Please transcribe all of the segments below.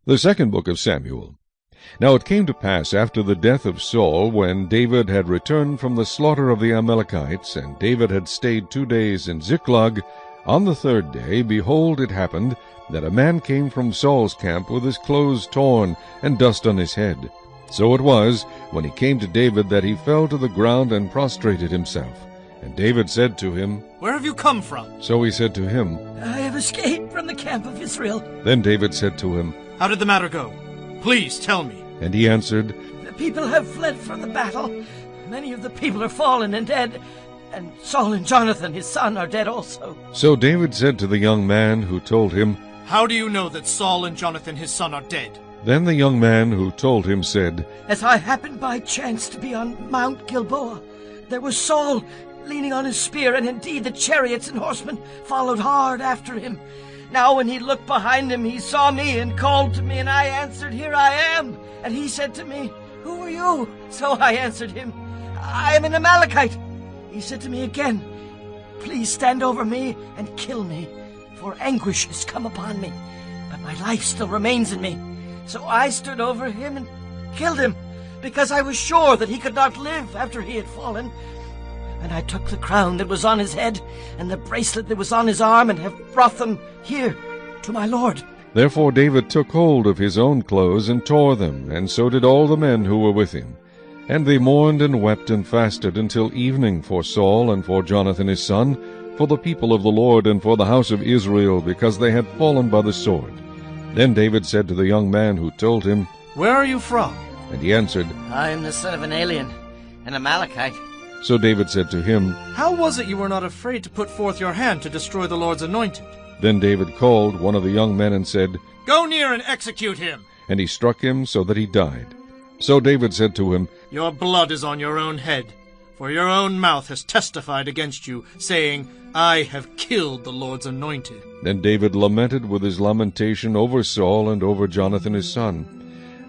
The second book of Samuel. Now it came to pass after the death of Saul, when David had returned from the slaughter of the Amalekites, and David had stayed 2 days in Ziklag, on the third day, behold, it happened that a man came from Saul's camp with his clothes torn and dust on his head. So it was, when he came to David, that he fell to the ground and prostrated himself. And David said to him, "Where have you come from?" So he said to him, "I have escaped from the camp of Israel." Then David said to him, "How did the matter go? Please tell me." And he answered, "The people have fled from the battle. Many of the people are fallen and dead, and Saul and Jonathan his son are dead also." So David said to the young man who told him, "How do you know that Saul and Jonathan his son are dead?" Then the young man who told him said, "As I happened by chance to be on Mount Gilboa, there was Saul leaning on his spear, and indeed the chariots and horsemen followed hard after him. Now when he looked behind him, he saw me and called to me, and I answered, 'Here I am.' And he said to me, 'Who are you?' So I answered him, 'I am an Amalekite.' He said to me again, 'Please stand over me and kill me, for anguish has come upon me, but my life still remains in me.' So I stood over him and killed him, because I was sure that he could not live after he had fallen. And I took the crown that was on his head and the bracelet that was on his arm, and have brought them here to my lord." Therefore David took hold of his own clothes and tore them, and so did all the men who were with him. And they mourned and wept and fasted until evening for Saul and for Jonathan his son, for the people of the Lord and for the house of Israel, because they had fallen by the sword. Then David said to the young man who told him, "Where are you from?" And he answered, "I am the son of an alien, an Amalekite." So David said to him, "How was it you were not afraid to put forth your hand to destroy the Lord's anointed?" Then David called one of the young men and said, "Go near and execute him." And he struck him so that he died. So David said to him, "Your blood is on your own head, for your own mouth has testified against you, saying, 'I have killed the Lord's anointed.'" Then David lamented with his lamentation over Saul and over Jonathan his son.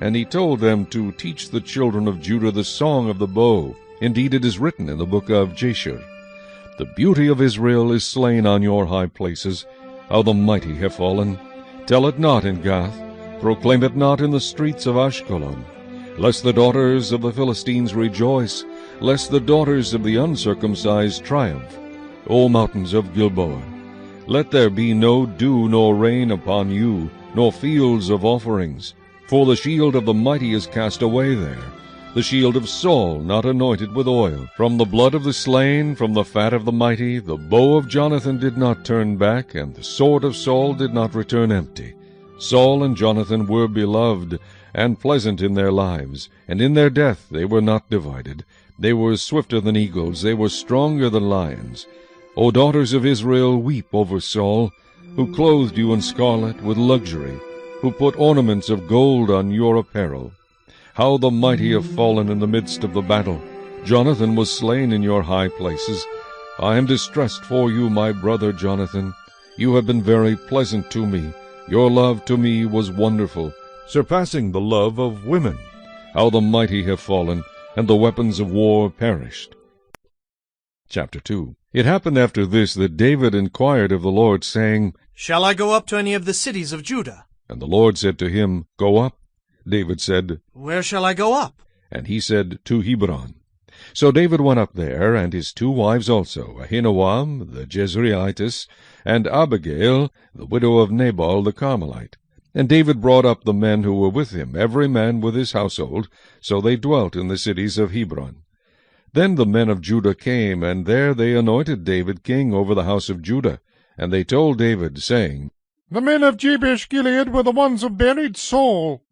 And he told them to teach the children of Judah the song of the bow. Indeed, it is written in the book of Jasher, "The beauty of Israel is slain on your high places. How the mighty have fallen! Tell it not in Gath, proclaim it not in the streets of Ashkelon. Lest the daughters of the Philistines rejoice, lest the daughters of the uncircumcised triumph. O mountains of Gilboa, let there be no dew nor rain upon you, nor fields of offerings. For the shield of the mighty is cast away there, the shield of Saul not anointed with oil. From the blood of the slain, from the fat of the mighty, the bow of Jonathan did not turn back, and the sword of Saul did not return empty. Saul and Jonathan were beloved, and pleasant in their lives, and in their death they were not divided. They were swifter than eagles, they were stronger than lions. O daughters of Israel, weep over Saul, who clothed you in scarlet with luxury, who put ornaments of gold on your apparel. How the mighty have fallen in the midst of the battle! Jonathan was slain in your high places. I am distressed for you, my brother Jonathan. You have been very pleasant to me. Your love to me was wonderful, surpassing the love of women. How the mighty have fallen, and the weapons of war perished." Chapter 2. It happened after this that David inquired of the Lord, saying, "Shall I go up to any of the cities of Judah?" And the Lord said to him, "Go up." David said, "Where shall I go up?" And he said, "To Hebron." So David went up there, and his 2 wives also, Ahinoam the Jezreelitess, and Abigail, the widow of Nabal the Carmelite. And David brought up the men who were with him, every man with his household, so they dwelt in the cities of Hebron. Then the men of Judah came, and there they anointed David king over the house of Judah. And they told David, saying, "The men of Jabesh-Gilead were the ones who buried Saul."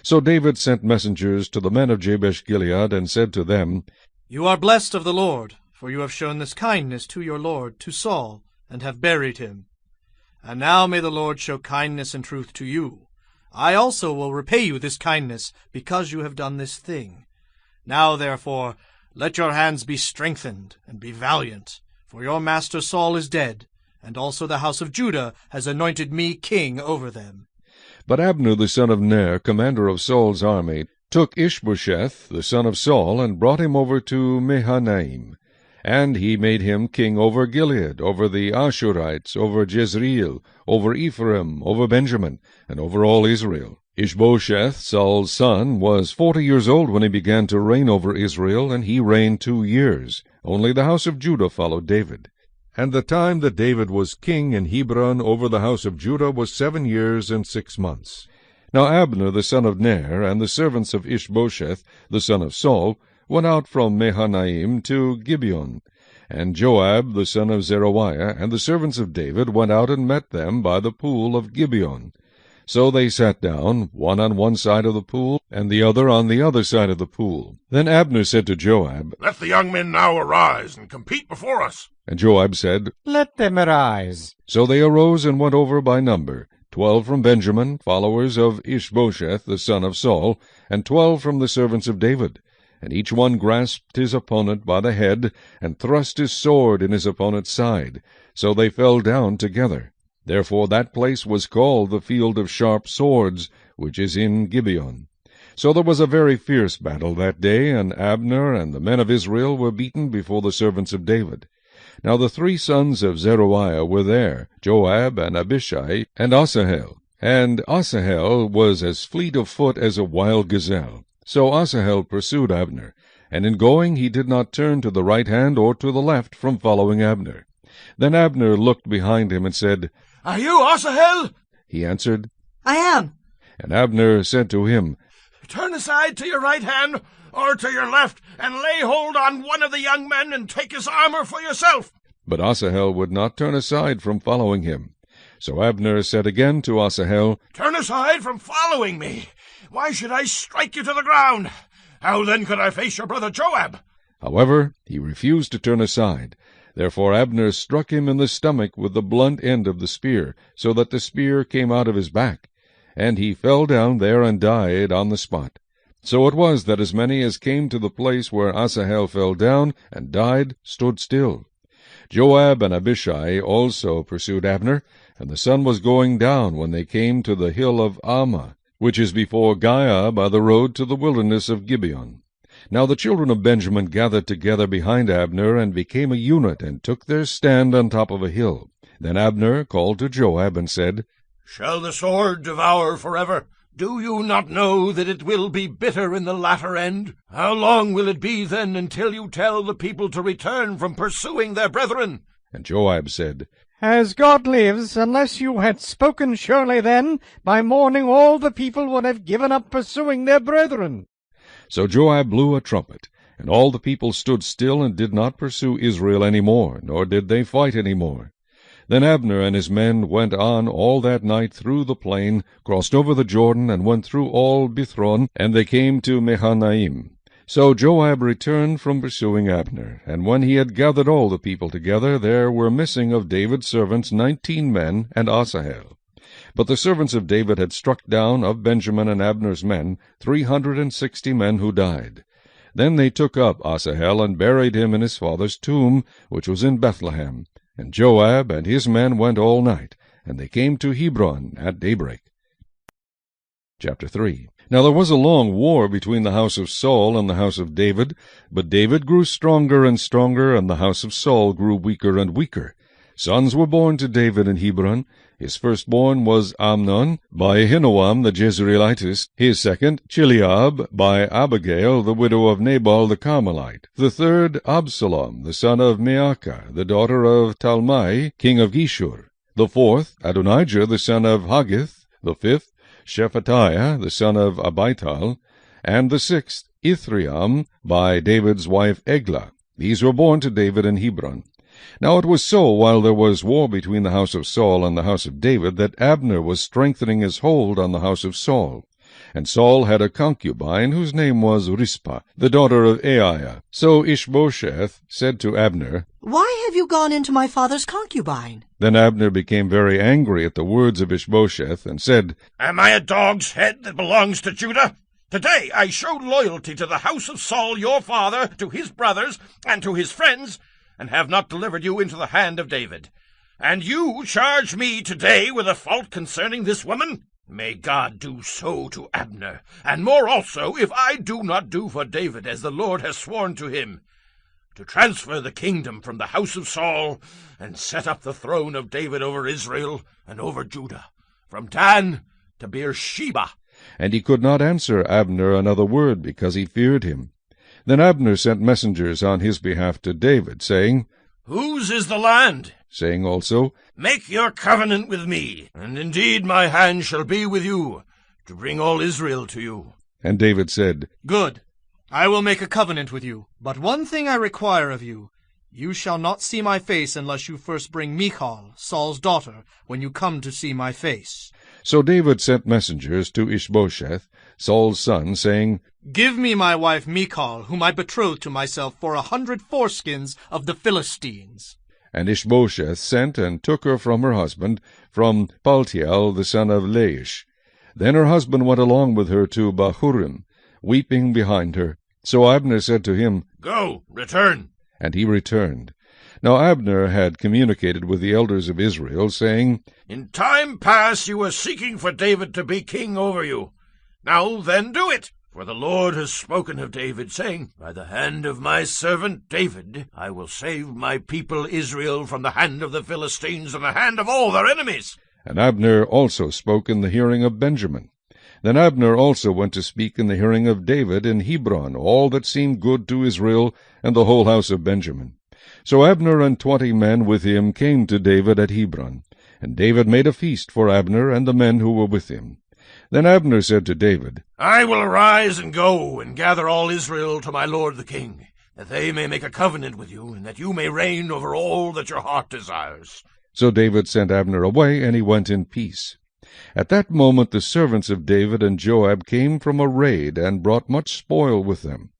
So David sent messengers to the men of Jabesh-Gilead, and said to them, "You are blessed of the Lord, for you have shown this kindness to your lord, to Saul, and have buried him. And now may the Lord show kindness and truth to you. I also will repay you this kindness, because you have done this thing. Now, therefore, let your hands be strengthened, and be valiant, for your master Saul is dead, and also the house of Judah has anointed me king over them." But Abner the son of Ner, commander of Saul's army, took Ishbosheth the son of Saul, and brought him over to Mahanaim. And he made him king over Gilead, over the Ashurites, over Jezreel, over Ephraim, over Benjamin, and over all Israel. Ishbosheth, Saul's son, was 40 years old when he began to reign over Israel, and he reigned 2 years. Only the house of Judah followed David. And the time that David was king in Hebron over the house of Judah was 7 years and 6 months. Now Abner the son of Ner, and the servants of Ishbosheth the son of Saul, went out from Mahanaim to Gibeon. And Joab the son of Zeruiah, and the servants of David, went out and met them by the pool of Gibeon. So they sat down, one on one side of the pool, and the other on the other side of the pool. Then Abner said to Joab, Let the young men now arise and compete before us. And Joab said, Let them arise. So they arose and went over by number, 12 from Benjamin, followers of Ishbosheth the son of Saul, and 12 from the servants of David. And each one grasped his opponent by the head, and thrust his sword in his opponent's side. So they fell down together. Therefore that place was called the field of sharp swords, which is in Gibeon. So there was a very fierce battle that day, and Abner and the men of Israel were beaten before the servants of David. Now the 3 sons of Zeruiah were there, Joab, and Abishai, and Asahel. And Asahel was as fleet of foot as a wild gazelle. So Asahel pursued Abner, and in going he did not turn to the right hand or to the left from following Abner. Then Abner looked behind him and said, Are you Asahel? He answered, I am. And Abner said to him, Turn aside to your right hand or to your left, and lay hold on one of the young men, and take his armor for yourself. But Asahel would not turn aside from following him. So Abner said again to Asahel, Turn aside from following me. Why should I strike you to the ground? How then could I face your brother Joab? However, he refused to turn aside. Therefore Abner struck him in the stomach with the blunt end of the spear, so that the spear came out of his back. And he fell down there and died on the spot. So it was that as many as came to the place where Asahel fell down and died stood still. Joab and Abishai also pursued Abner, and the sun was going down when they came to the hill of Ammah, which is before Giah by the road to the wilderness of Gibeon. Now the children of Benjamin gathered together behind Abner, and became a unit, and took their stand on top of a hill. Then Abner called to Joab and said, Shall the sword devour forever? Do you not know that it will be bitter in the latter end? How long will it be then until you tell the people to return from pursuing their brethren? And Joab said, As God lives, unless you had spoken surely then, by morning all the people would have given up pursuing their brethren. So Joab blew a trumpet, and all the people stood still and did not pursue Israel any more, nor did they fight any more. Then Abner and his men went on all that night through the plain, crossed over the Jordan, and went through all Bithron, and they came to Mahanaim. So Joab returned from pursuing Abner, and when he had gathered all the people together, there were missing of David's servants 19 men and Asahel. But the servants of David had struck down of Benjamin and Abner's men 360 men who died. Then they took up Asahel and buried him in his father's tomb, which was in Bethlehem. And Joab and his men went all night, and they came to Hebron at daybreak. Chapter 3. Now there was a long war between the house of Saul and the house of David, but David grew stronger and stronger, and the house of Saul grew weaker and weaker. Sons were born to David in Hebron. His firstborn was Amnon, by Ahinoam the Jezreelitess. His second, Chileab, by Abigail, the widow of Nabal the Carmelite. The third, Absalom, the son of Maacah, the daughter of Talmai, king of Geshur. The fourth, Adonijah, the son of Haggith. The fifth, Shephatiah, the son of Abital. And the sixth, Ithream, by David's wife Eglah. These were born to David in Hebron. Now it was so, while there was war between the house of Saul and the house of David, that Abner was strengthening his hold on the house of Saul. And Saul had a concubine, whose name was Rizpah, the daughter of Aiah. So Ishbosheth said to Abner, Why have you gone into my father's concubine? Then Abner became very angry at the words of Ishbosheth, and said, Am I a dog's head that belongs to Judah? Today I showed loyalty to the house of Saul your father, to his brothers, and to his friends, and have not delivered you into the hand of David. And you charge me today with a fault concerning this woman? May God do so to Abner, and more also, if I do not do for David as the Lord has sworn to him, to transfer the kingdom from the house of Saul, and set up the throne of David over Israel and over Judah, from Dan to Beersheba. And he could not answer Abner another word, because he feared him. Then Abner sent messengers on his behalf to David, saying, Whose is the land? Saying also, Make your covenant with me, and indeed my hand shall be with you, to bring all Israel to you. And David said, Good. I will make a covenant with you. But one thing I require of you. You shall not see my face unless you first bring Michal, Saul's daughter, when you come to see my face. So David sent messengers to Ishbosheth, Saul's son, saying, Give me my wife Michal, whom I betrothed to myself for 100 foreskins of the Philistines. And Ishbosheth sent and took her from her husband, from Paltiel the son of Laish. Then her husband went along with her to Bahurim, weeping behind her. So Abner said to him, Go, return. And he returned. Now Abner had communicated with the elders of Israel, saying, In time past you were seeking for David to be king over you. Now then do it. For the Lord has spoken of David, saying, By the hand of my servant David I will save my people Israel from the hand of the Philistines and the hand of all their enemies. And Abner also spoke in the hearing of Benjamin. Then Abner also went to speak in the hearing of David in Hebron all that seemed good to Israel and the whole house of Benjamin. So Abner and 20 men with him came to David at Hebron. And David made a feast for Abner and the men who were with him. Then Abner said to David, I will arise and go and gather all Israel to my lord the king, that they may make a covenant with you, and that you may reign over all that your heart desires. So David sent Abner away, and he went in peace. At that moment the servants of David and Joab came from a raid, and brought much spoil with them.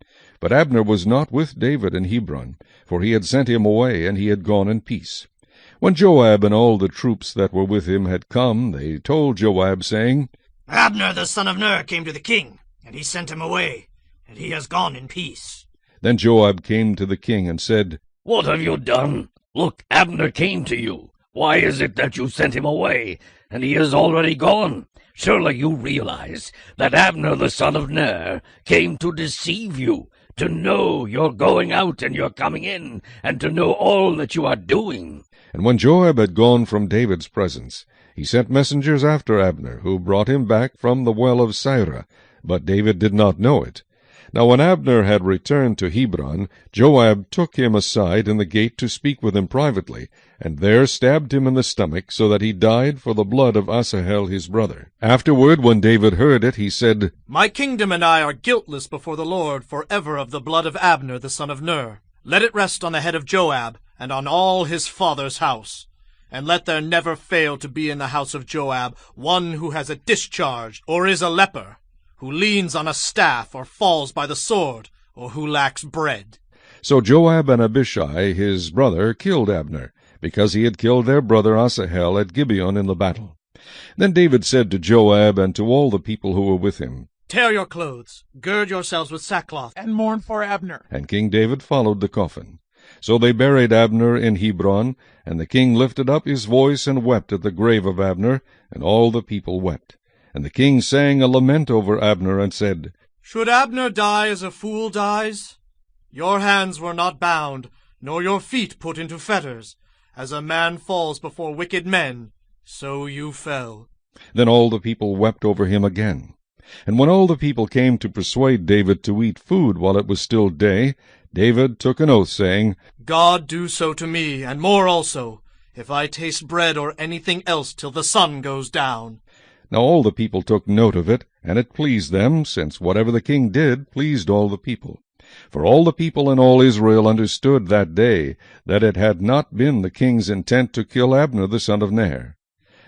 But Abner was not with David in Hebron, for he had sent him away, and he had gone in peace. When Joab and all the troops that were with him had come, they told Joab, saying, Abner the son of Ner came to the king, and he sent him away, and he has gone in peace. Then Joab came to the king and said, What have you done? Look, Abner came to you. Why is it that you sent him away, and he is already gone? Surely you realize that Abner the son of Ner came to deceive you, to know you're going out and you're coming in, and to know all that you are doing. And when Joab had gone from David's presence, he sent messengers after Abner, who brought him back from the well of Sirah, but David did not know it. Now when Abner had returned to Hebron, Joab took him aside in the gate to speak with him privately, and there stabbed him in the stomach, so that he died for the blood of Asahel his brother. Afterward, when David heard it, he said, My kingdom and I are guiltless before the Lord forever of the blood of Abner the son of Ner. Let it rest on the head of Joab, and on all his father's house. And let there never fail to be in the house of Joab one who has a discharge, or is a leper, who leans on a staff, or falls by the sword, or who lacks bread. So Joab and Abishai his brother killed Abner, because he had killed their brother Asahel at Gibeon in the battle. Then David said to Joab and to all the people who were with him, Tear your clothes, gird yourselves with sackcloth, and mourn for Abner. And King David followed the coffin. So they buried Abner in Hebron, and the king lifted up his voice and wept at the grave of Abner, and all the people wept. And the king sang a lament over Abner, and said, Should Abner die as a fool dies? Your hands were not bound, nor your feet put into fetters. As a man falls before wicked men, so you fell. Then all the people wept over him again. And when all the people came to persuade David to eat food while it was still day, David took an oath, saying, God do so to me, and more also, if I taste bread or anything else till the sun goes down. Now all the people took note of it, and it pleased them, since whatever the king did pleased all the people. For all the people in all Israel understood that day that it had not been the king's intent to kill Abner the son of Ner.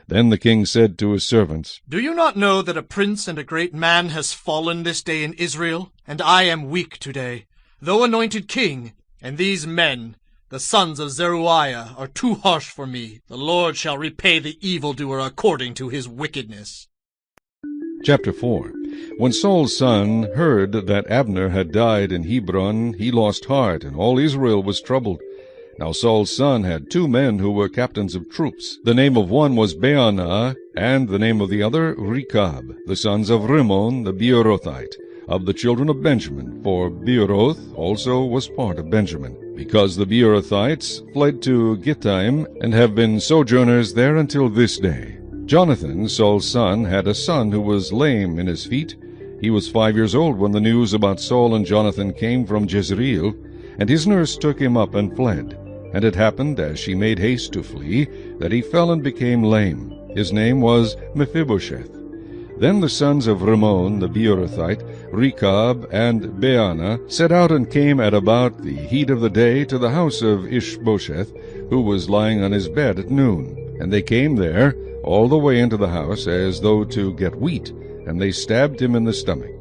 Then the king said to his servants, Do you not know that a prince and a great man has fallen this day in Israel? And I am weak today, though anointed king, and these men, the sons of Zeruiah, are too harsh for me. The Lord shall repay the evildoer according to his wickedness. Chapter 4. When Saul's son heard that Abner had died in Hebron, he lost heart, and all Israel was troubled. Now Saul's son had 2 men who were captains of troops. The name of one was Baanah, and the name of the other Rechab, the sons of Rimmon the Beerothite, of the children of Benjamin, for Beeroth also was part of Benjamin, because the Beerothites fled to Gittaim, and have been sojourners there until this day. Jonathan, Saul's son, had a son who was lame in his feet. He was 5 years old when the news about Saul and Jonathan came from Jezreel, and his nurse took him up and fled. And it happened, as she made haste to flee, that he fell and became lame. His name was Mephibosheth. Then the sons of Rimmon the Beerothite, Rechab and Baanah, set out and came at about the heat of the day to the house of Ishbosheth, who was lying on his bed at noon. And they came there all the way into the house, as though to get wheat, and they stabbed him in the stomach.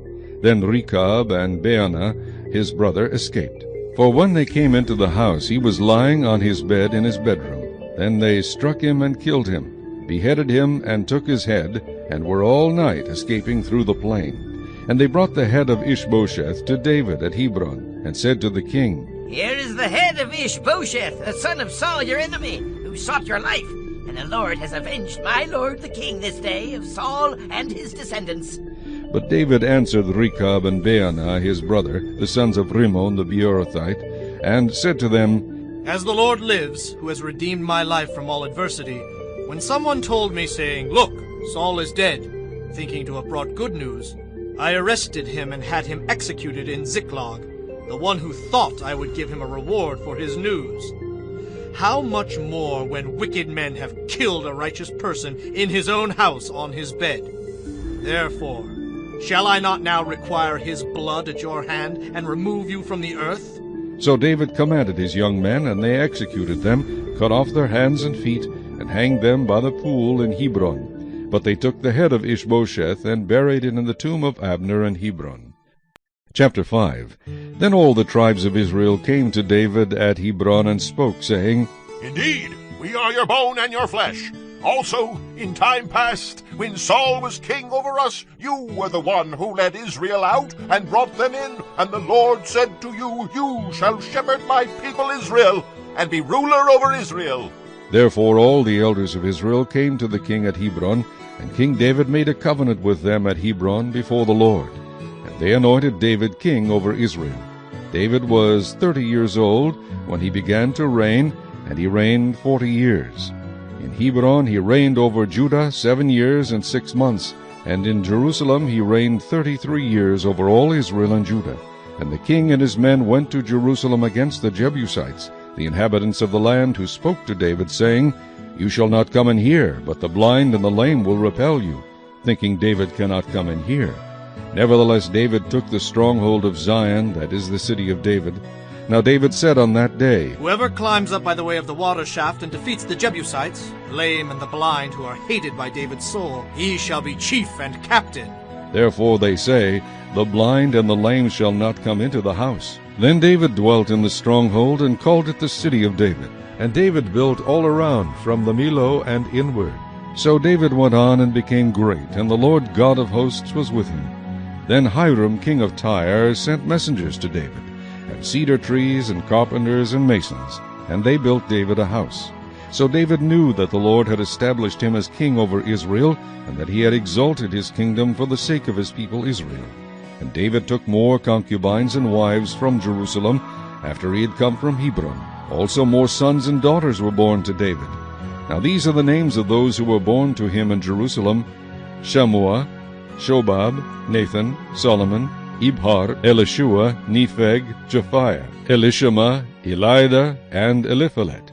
Then Rechab and Baanah, his brother, escaped. For when they came into the house, he was lying on his bed in his bedroom. Then they struck him and killed him, beheaded him, and took his head, and were all night escaping through the plain. And they brought the head of Ishbosheth to David at Hebron, and said to the king, Here is the head of Ishbosheth, the son of Saul your enemy, who sought your life. And the Lord has avenged my lord the king this day of Saul and his descendants. But David answered Rechab and Baanah his brother, the sons of Rimmon the Beerothite, and said to them, As the Lord lives, who has redeemed my life from all adversity, when someone told me, saying, Look, Saul is dead, thinking to have brought good news, I arrested him and had him executed in Ziklag, the one who thought I would give him a reward for his news. How much more when wicked men have killed a righteous person in his own house on his bed? Therefore, shall I not now require his blood at your hand, and remove you from the earth? So David commanded his young men, and they executed them, cut off their hands and feet, and hanged them by the pool in Hebron. But they took the head of Ishbosheth, and buried it in the tomb of Abner in Hebron. Chapter 5. Then all the tribes of Israel came to David at Hebron, and spoke, saying, Indeed, we are your bone and your flesh. Also, in time past, when Saul was king over us, you were the one who led Israel out and brought them in, and the Lord said to you, You shall shepherd my people Israel, and be ruler over Israel. Therefore all the elders of Israel came to the king at Hebron, and King David made a covenant with them at Hebron before the Lord. And they anointed David king over Israel. David was 30 years old when he began to reign, and he reigned 40 years. In Hebron he reigned over Judah 7 years and 6 months, and in Jerusalem he reigned 33 years over all Israel and Judah. And the king and his men went to Jerusalem against the Jebusites, the inhabitants of the land, who spoke to David, saying, You shall not come in here, but the blind and the lame will repel you, thinking David cannot come in here. Nevertheless David took the stronghold of Zion, that is the city of David. Now David said on that day, Whoever climbs up by the way of the water shaft and defeats the Jebusites, lame and the blind, who are hated by David's soul, he shall be chief and captain. Therefore they say, The blind and the lame shall not come into the house. Then David dwelt in the stronghold, and called it the city of David. And David built all around, from the Millo and inward. So David went on and became great, and the Lord God of hosts was with him. Then Hiram king of Tyre sent messengers to David, and cedar trees, and carpenters, and masons, and they built David a house. So David knew that the Lord had established him as king over Israel, and that he had exalted his kingdom for the sake of his people Israel. And David took more concubines and wives from Jerusalem, after he had come from Hebron. Also more sons and daughters were born to David. Now these are the names of those who were born to him in Jerusalem: Shammua, Shobab, Nathan, Solomon, Ibhar, Elishua, Nepheg, Japhiah, Elishama, Elida, and Eliphalet.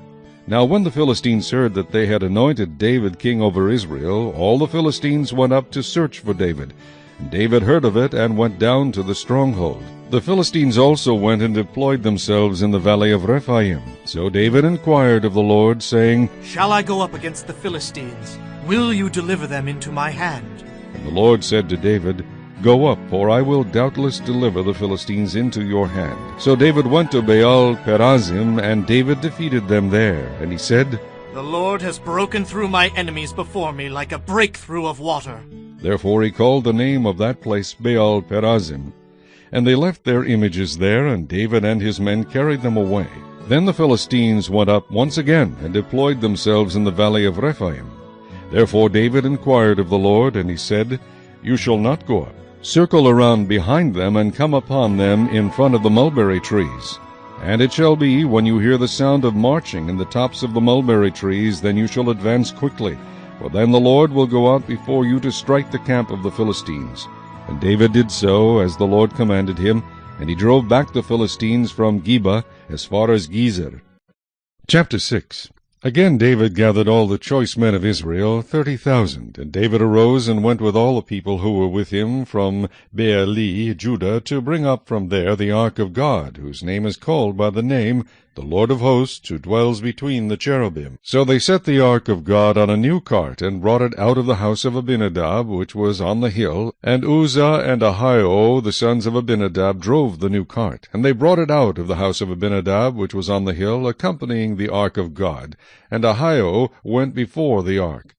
Now when the Philistines heard that they had anointed David king over Israel, all the Philistines went up to search for David. And David heard of it, and went down to the stronghold. The Philistines also went and deployed themselves in the valley of Rephaim. So David inquired of the Lord, saying, Shall I go up against the Philistines? Will you deliver them into my hand? And the Lord said to David, Go up, for I will doubtless deliver the Philistines into your hand. So David went to Baal Perazim, and David defeated them there. And he said, The Lord has broken through my enemies before me like a breakthrough of water. Therefore he called the name of that place Baal Perazim. And they left their images there, and David and his men carried them away. Then the Philistines went up once again, and deployed themselves in the valley of Rephaim. Therefore David inquired of the Lord, and he said, You shall not go up. Circle around behind them, and come upon them in front of the mulberry trees. And it shall be, when you hear the sound of marching in the tops of the mulberry trees, then you shall advance quickly, for then the Lord will go out before you to strike the camp of the Philistines. And David did so, as the Lord commanded him, and he drove back the Philistines from Geba as far as Gezer. Chapter 6. Again David gathered all the choice men of Israel, 30,000. And David arose and went with all the people who were with him from Beer-li, Judah, to bring up from there the ark of God, whose name is called by the name, the Lord of hosts, who dwells between the cherubim. So they set the ark of God on a new cart, and brought it out of the house of Abinadab, which was on the hill. And Uzzah and Ahio, the sons of Abinadab, drove the new cart. And they brought it out of the house of Abinadab, which was on the hill, accompanying the ark of God. And Ahio went before the ark.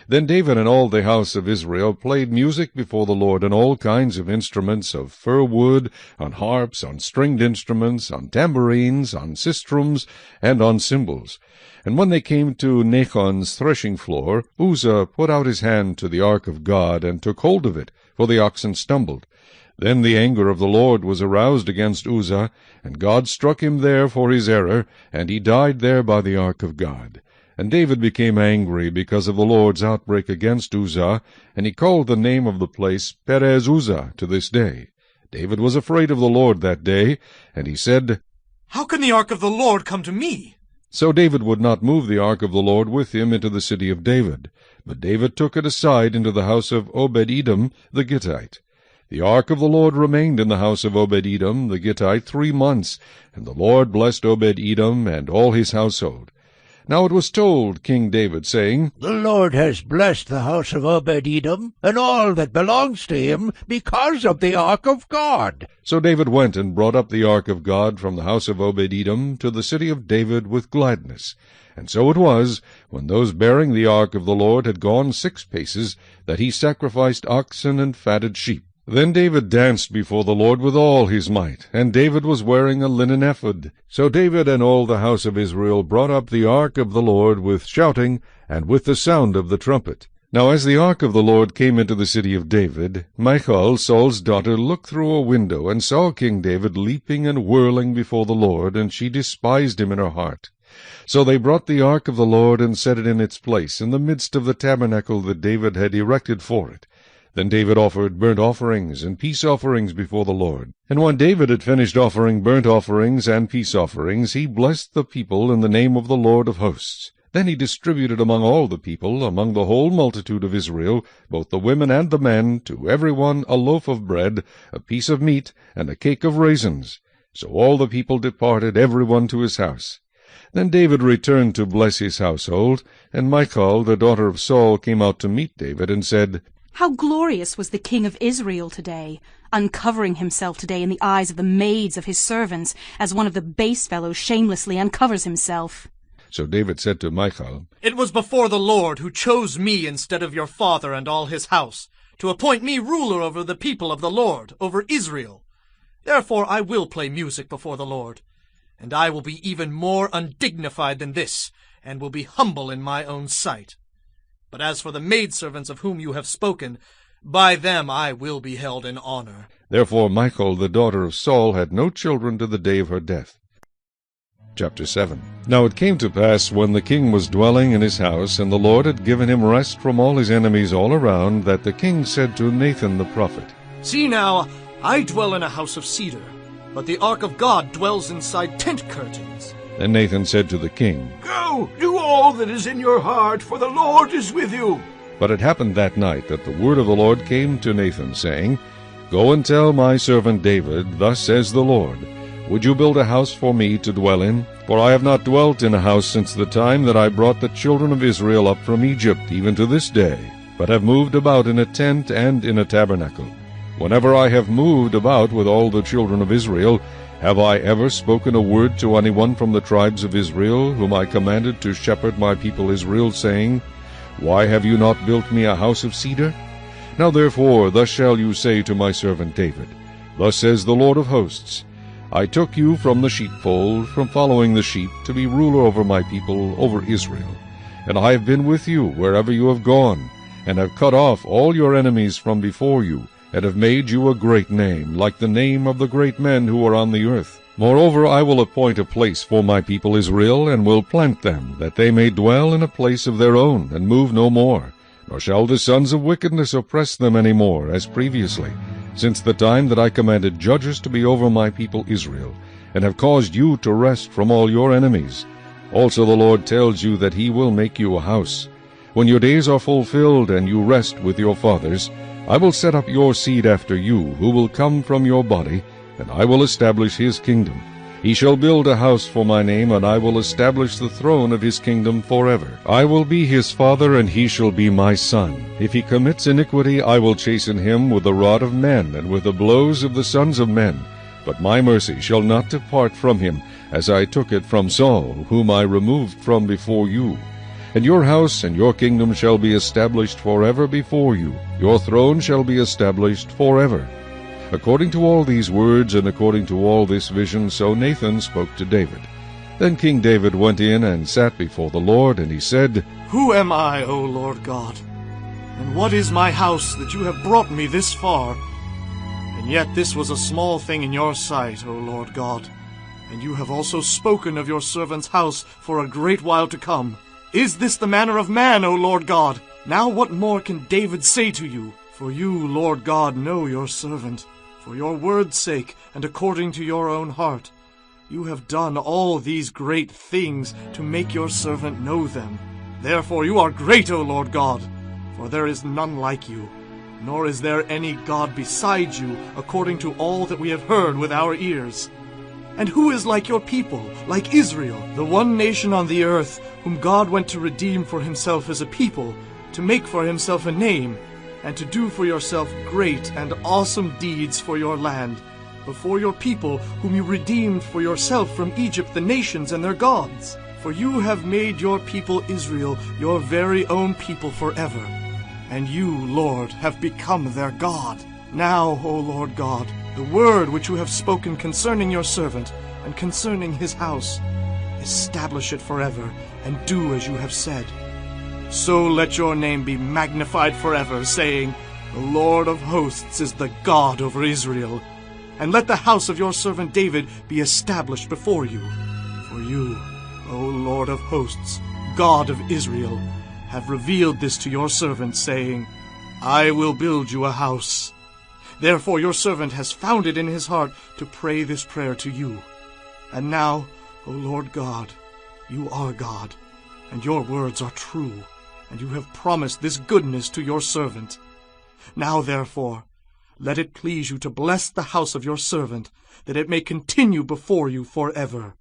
Then David and all the house of Israel played music before the Lord on all kinds of instruments of fir wood, on harps, on stringed instruments, on tambourines, on sistrums, and on cymbals. And when they came to Nachon's threshing floor, Uzzah put out his hand to the ark of God, and took hold of it, for the oxen stumbled. Then the anger of the Lord was aroused against Uzzah, and God struck him there for his error, and he died there by the ark of God. And David became angry because of the Lord's outbreak against Uzzah, and he called the name of the place Perez Uzzah to this day. David was afraid of the Lord that day, and he said, "How can the ark of the Lord come to me?" So David would not move the ark of the Lord with him into the city of David, but David took it aside into the house of Obed-Edom the Gittite. The ark of the Lord remained in the house of Obed-Edom the Gittite 3 months, and the Lord blessed Obed-Edom and all his household. Now it was told King David, saying, The Lord has blessed the house of Obed-Edom, and all that belongs to him, because of the ark of God. So David went and brought up the ark of God from the house of Obed-Edom to the city of David with gladness. And so it was, when those bearing the ark of the Lord had gone 6 paces, that he sacrificed oxen and fatted sheep. Then David danced before the Lord with all his might, and David was wearing a linen ephod. So David and all the house of Israel brought up the ark of the Lord with shouting, and with the sound of the trumpet. Now as the ark of the Lord came into the city of David, Michal, Saul's daughter, looked through a window, and saw King David leaping and whirling before the Lord, and she despised him in her heart. So they brought the ark of the Lord, and set it in its place, in the midst of the tabernacle that David had erected for it. Then David offered burnt offerings and peace offerings before the Lord. And when David had finished offering burnt offerings and peace offerings, he blessed the people in the name of the Lord of hosts. Then he distributed among all the people, among the whole multitude of Israel, both the women and the men, to every one a loaf of bread, a piece of meat, and a cake of raisins. So all the people departed, every one to his house. Then David returned to bless his household, and Michal, the daughter of Saul, came out to meet David, and said, How glorious was the king of Israel today, uncovering himself today in the eyes of the maids of his servants, as one of the base fellows shamelessly uncovers himself. So David said to Michal, It was before the Lord who chose me instead of your father and all his house, to appoint me ruler over the people of the Lord, over Israel. Therefore I will play music before the Lord, and I will be even more undignified than this, and will be humble in my own sight. But as for the maidservants of whom you have spoken, by them I will be held in honor. Therefore Michal, the daughter of Saul, had no children to the day of her death. Chapter 7. Now it came to pass, when the king was dwelling in his house, and the Lord had given him rest from all his enemies all around, that the king said to Nathan the prophet, See now, I dwell in a house of cedar, but the ark of God dwells inside tent curtains. Then Nathan said to the king, Go, do all that is in your heart, for the Lord is with you. But it happened that night that the word of the Lord came to Nathan, saying, Go and tell my servant David, Thus says the Lord, Would you build a house for me to dwell in? For I have not dwelt in a house since the time that I brought the children of Israel up from Egypt, even to this day, but have moved about in a tent and in a tabernacle. Whenever I have moved about with all the children of Israel, have I ever spoken a word to anyone from the tribes of Israel, whom I commanded to shepherd my people Israel, saying, Why have you not built me a house of cedar? Now therefore thus shall you say to my servant David, Thus says the Lord of hosts, I took you from the sheepfold, from following the sheep, to be ruler over my people, over Israel. And I have been with you wherever you have gone, and have cut off all your enemies from before you, and have made you a great name, like the name of the great men who are on the earth. Moreover, I will appoint a place for my people Israel, and will plant them, that they may dwell in a place of their own, and move no more. Nor shall the sons of wickedness oppress them any more, as previously, since the time that I commanded judges to be over my people Israel, and have caused you to rest from all your enemies. Also the Lord tells you that he will make you a house. When your days are fulfilled, and you rest with your fathers, I will set up your seed after you, who will come from your body, and I will establish his kingdom. He shall build a house for my name, and I will establish the throne of his kingdom forever. I will be his father, and he shall be my son. If he commits iniquity, I will chasten him with the rod of men, and with the blows of the sons of men. But my mercy shall not depart from him, as I took it from Saul, whom I removed from before you. And your house and your kingdom shall be established forever before you. Your throne shall be established forever. According to all these words, and according to all this vision, so Nathan spoke to David. Then King David went in and sat before the Lord, and he said, Who am I, O Lord God? And what is my house that you have brought me this far? And yet this was a small thing in your sight, O Lord God. And you have also spoken of your servant's house for a great while to come. Is this the manner of man, O Lord God? Now what more can David say to you? For you, Lord God, know your servant. For your word's sake, and according to your own heart, you have done all these great things to make your servant know them. Therefore you are great, O Lord God, for there is none like you, nor is there any God beside you, according to all that we have heard with our ears. And who is like your people, like Israel, the one nation on the earth, whom God went to redeem for himself as a people, to make for himself a name, and to do for yourself great and awesome deeds for your land, before your people, whom you redeemed for yourself from Egypt, the nations and their gods? For you have made your people Israel your very own people forever, and you, Lord, have become their God. Now, O Lord God, the word which you have spoken concerning your servant, and concerning his house, establish it forever, and do as you have said. So let your name be magnified forever, saying, The Lord of hosts is the God over Israel. And let the house of your servant David be established before you. For you, O Lord of hosts, God of Israel, have revealed this to your servant, saying, I will build you a house. Therefore your servant has found it in his heart to pray this prayer to you. And now, O Lord God, you are God, and your words are true, and you have promised this goodness to your servant. Now, therefore, let it please you to bless the house of your servant, that it may continue before you forever.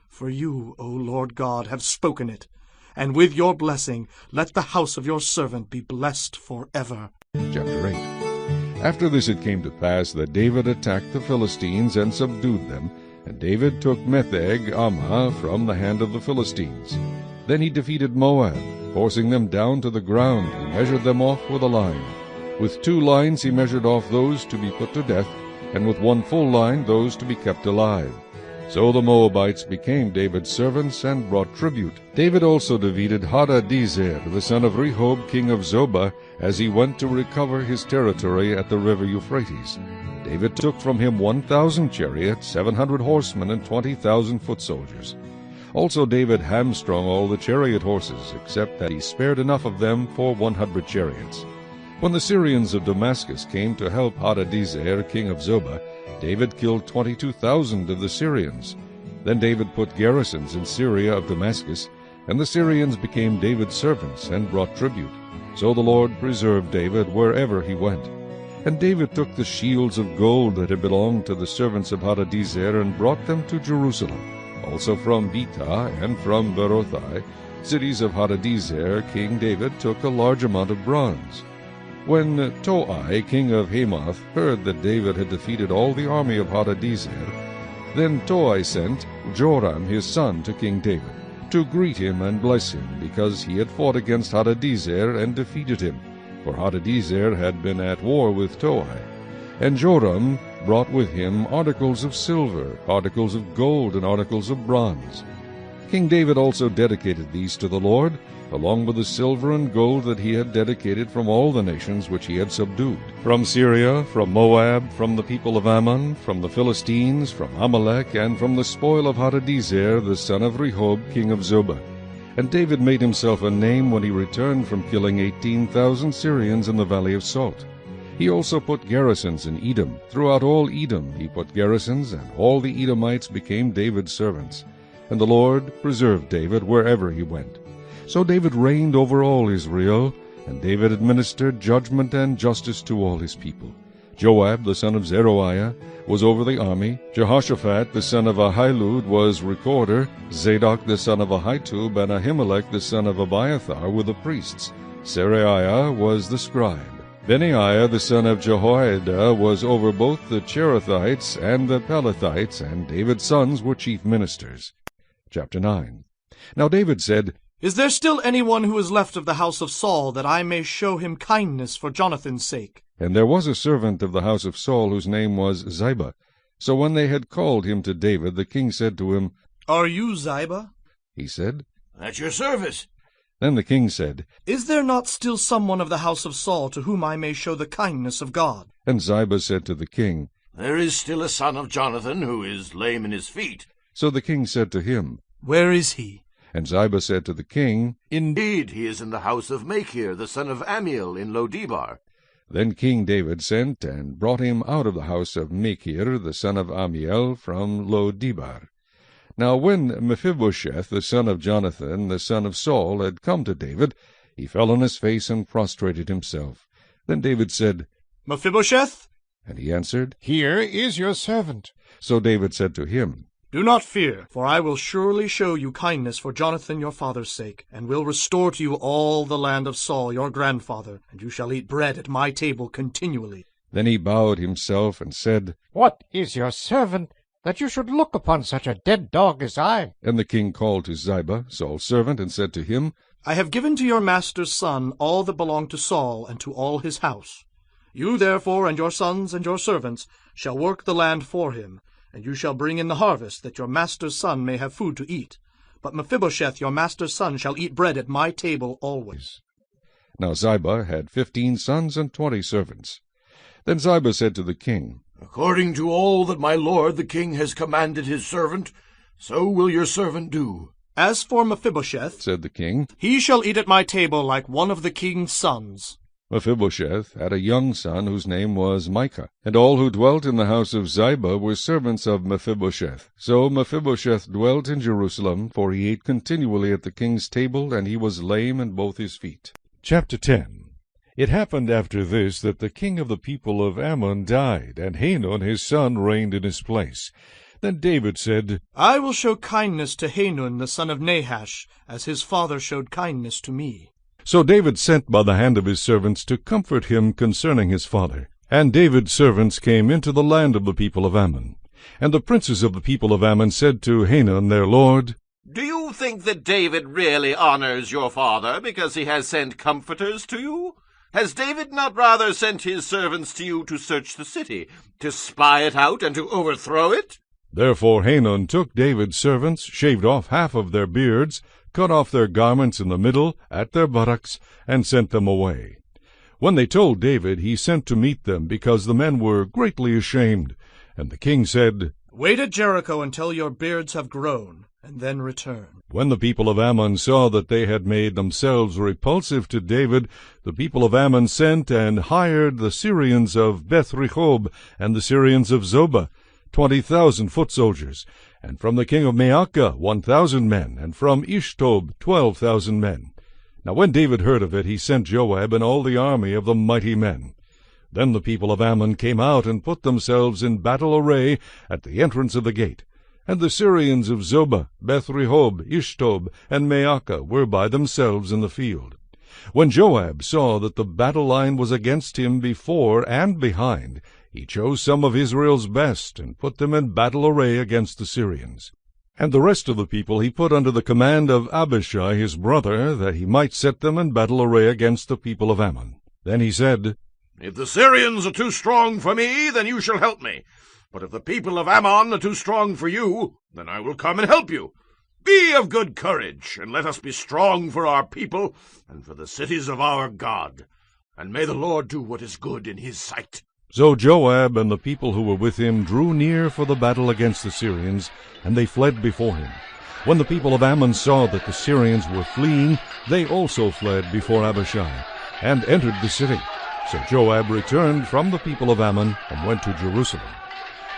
For you, O Lord God, have spoken it, and with your blessing let the house of your servant be blessed forever. Chapter 8. After this it came to pass that David attacked the Philistines and subdued them, and David took Metheg-Ammah from the hand of the Philistines. Then he defeated Moab, forcing them down to the ground. He measured them off with a line. With 2 lines he measured off those to be put to death, and with 1 full line those to be kept alive. So the Moabites became David's servants and brought tribute. David also defeated Hadadezer, the son of Rehob, king of Zobah, as he went to recover his territory at the river Euphrates. David took from him 1,000 chariots, 700 horsemen, and 20,000 foot soldiers. Also David hamstrung all the chariot horses, except that he spared enough of them for 100 chariots. When the Syrians of Damascus came to help Hadadezer, king of Zobah, David killed 22,000 of the Syrians. Then David put garrisons in Syria of Damascus, and the Syrians became David's servants and brought tribute. So the Lord preserved David wherever he went. And David took the shields of gold that had belonged to the servants of Hadadezer and brought them to Jerusalem. Also from Betah and from Berothai, cities of Hadadezer, King David took a large amount of bronze. When Toi, king of Hamath, heard that David had defeated all the army of Hadadezer, then Toi sent Joram his son to King David, to greet him and bless him, because he had fought against Hadadezer and defeated him, for Hadadezer had been at war with Toi. And Joram brought with him articles of silver, articles of gold, and articles of bronze. King David also dedicated these to the Lord, along with the silver and gold that he had dedicated from all the nations which he had subdued, from Syria, from Moab, from the people of Ammon, from the Philistines, from Amalek, and from the spoil of Hadadezer, the son of Rehob, king of Zobah. And David made himself a name when he returned from killing 18,000 Syrians in the valley of Salt. He also put garrisons in Edom. Throughout all Edom he put garrisons, and all the Edomites became David's servants. And the Lord preserved David wherever he went. So David reigned over all Israel, and David administered judgment and justice to all his people. Joab, the son of Zeruiah, was over the army. Jehoshaphat, the son of Ahilud, was recorder. Zadok, the son of Ahitub, and Ahimelech, the son of Abiathar, were the priests. Seraiah was the scribe. Benaiah, the son of Jehoiada, was over both the Cherethites and the Pelethites, and David's sons were chief ministers. Chapter 9. Now David said, Is there still anyone who is left of the house of Saul, that I may show him kindness for Jonathan's sake? And there was a servant of the house of Saul, whose name was Ziba. So when they had called him to David, the king said to him, Are you Ziba? He said, At your service. Then the king said, Is there not still someone of the house of Saul to whom I may show the kindness of God? And Ziba said to the king, There is still a son of Jonathan who is lame in his feet. So the king said to him, Where is he? And Ziba said to the king, Indeed, he is in the house of Machir, the son of Amiel, in Lodebar. Then King David sent and brought him out of the house of Machir, the son of Amiel, from Lodebar. Now when Mephibosheth, the son of Jonathan, the son of Saul, had come to David, he fell on his face and prostrated himself. Then David said, Mephibosheth? And he answered, Here is your servant. So David said to him, Do not fear, for I will surely show you kindness for Jonathan your father's sake, and will restore to you all the land of Saul your grandfather, and you shall eat bread at my table continually. Then he bowed himself and said, What is your servant, that you should look upon such a dead dog as I? And the king called to Ziba, Saul's servant, and said to him, I have given to your master's son all that belonged to Saul and to all his house. You therefore and your sons and your servants shall work the land for him, and you shall bring in the harvest, that your master's son may have food to eat. But Mephibosheth your master's son shall eat bread at my table always. Now Ziba had 15 sons and 20 servants. Then Ziba said to the king, According to all that my lord the king has commanded his servant, so will your servant do. As for Mephibosheth, said the king, he shall eat at my table like one of the king's sons. Mephibosheth had a young son whose name was Micah, and all who dwelt in the house of Ziba were servants of Mephibosheth. So Mephibosheth dwelt in Jerusalem, for he ate continually at the king's table, and he was lame in both his feet. Chapter 10. It happened after this that the king of the people of Ammon died, and Hanun his son reigned in his place. Then David said, I will show kindness to Hanun the son of Nahash, as his father showed kindness to me. So David sent by the hand of his servants to comfort him concerning his father. And David's servants came into the land of the people of Ammon. And the princes of the people of Ammon said to Hanun their lord, Do you think that David really honors your father because he has sent comforters to you? Has David not rather sent his servants to you to search the city, to spy it out, and to overthrow it? Therefore Hanun took David's servants, shaved off half of their beards, cut off their garments in the middle, at their buttocks, and sent them away. When they told David, he sent to meet them, because the men were greatly ashamed. And the king said, Wait at Jericho until your beards have grown, and then return. When the people of Ammon saw that they had made themselves repulsive to David, the people of Ammon sent and hired the Syrians of Beth-rehob and the Syrians of Zobah, 20,000 foot soldiers, and from the king of Maacah 1,000 men, and from Ishtob 12,000 men. Now when David heard of it, he sent Joab and all the army of the mighty men. Then the people of Ammon came out and put themselves in battle array at the entrance of the gate. And the Syrians of Zobah, Beth-rehob, Ishtob, and Maacah were by themselves in the field. When Joab saw that the battle line was against him before and behind, he chose some of Israel's best, and put them in battle array against the Syrians. And the rest of the people he put under the command of Abishai his brother, that he might set them in battle array against the people of Ammon. Then he said, If the Syrians are too strong for me, then you shall help me. But if the people of Ammon are too strong for you, then I will come and help you. Be of good courage, and let us be strong for our people and for the cities of our God. And may the Lord do what is good in his sight. So Joab and the people who were with him drew near for the battle against the Syrians, and they fled before him. When the people of Ammon saw that the Syrians were fleeing, they also fled before Abishai, and entered the city. So Joab returned from the people of Ammon and went to Jerusalem.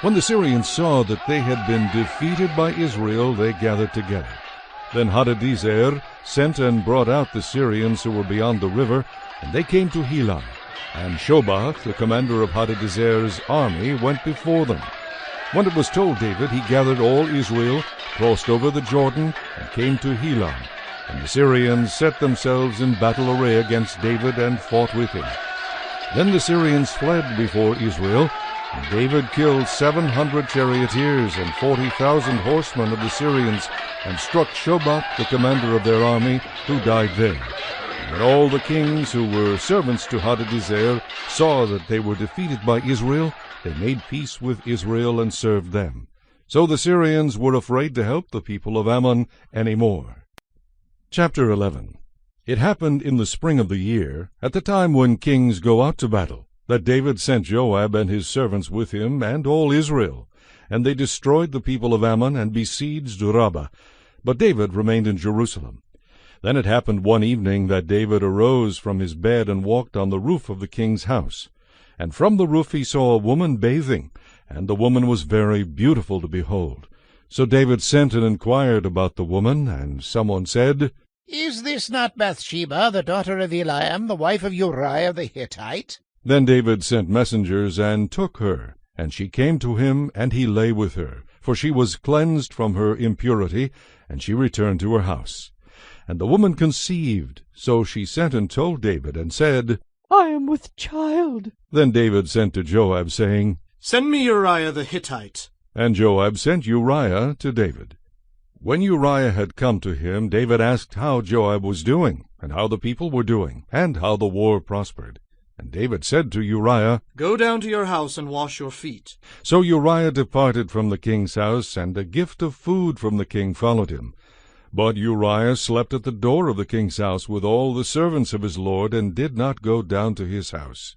When the Syrians saw that they had been defeated by Israel, they gathered together. Then Hadadezer sent and brought out the Syrians who were beyond the river, and they came to Helah. And Shobach, the commander of Hadadezer's army, went before them. When it was told David, he gathered all Israel, crossed over the Jordan, and came to Helah. And the Syrians set themselves in battle array against David and fought with him. Then the Syrians fled before Israel, and David killed 700 charioteers and 40,000 horsemen of the Syrians, and struck Shobach, the commander of their army, who died there. And when all the kings who were servants to Hadadezer saw that they were defeated by Israel, they made peace with Israel and served them. So the Syrians were afraid to help the people of Ammon any more. Chapter 11. It happened in the spring of the year, at the time when kings go out to battle, that David sent Joab and his servants with him and all Israel. And they destroyed the people of Ammon and besieged Rabbah. But David remained in Jerusalem. Then it happened one evening that David arose from his bed and walked on the roof of the king's house. And from the roof he saw a woman bathing, and the woman was very beautiful to behold. So David sent and inquired about the woman, and someone said, Is this not Bathsheba, the daughter of Eliam, the wife of Uriah the Hittite? Then David sent messengers and took her, and she came to him, and he lay with her, for she was cleansed from her impurity, and she returned to her house. And the woman conceived, so she sent and told David, and said, I am with child. Then David sent to Joab, saying, Send me Uriah the Hittite. And Joab sent Uriah to David. When Uriah had come to him, David asked how Joab was doing, and how the people were doing, and how the war prospered. And David said to Uriah, Go down to your house and wash your feet. So Uriah departed from the king's house, and a gift of food from the king followed him. But Uriah slept at the door of the king's house with all the servants of his lord, and did not go down to his house.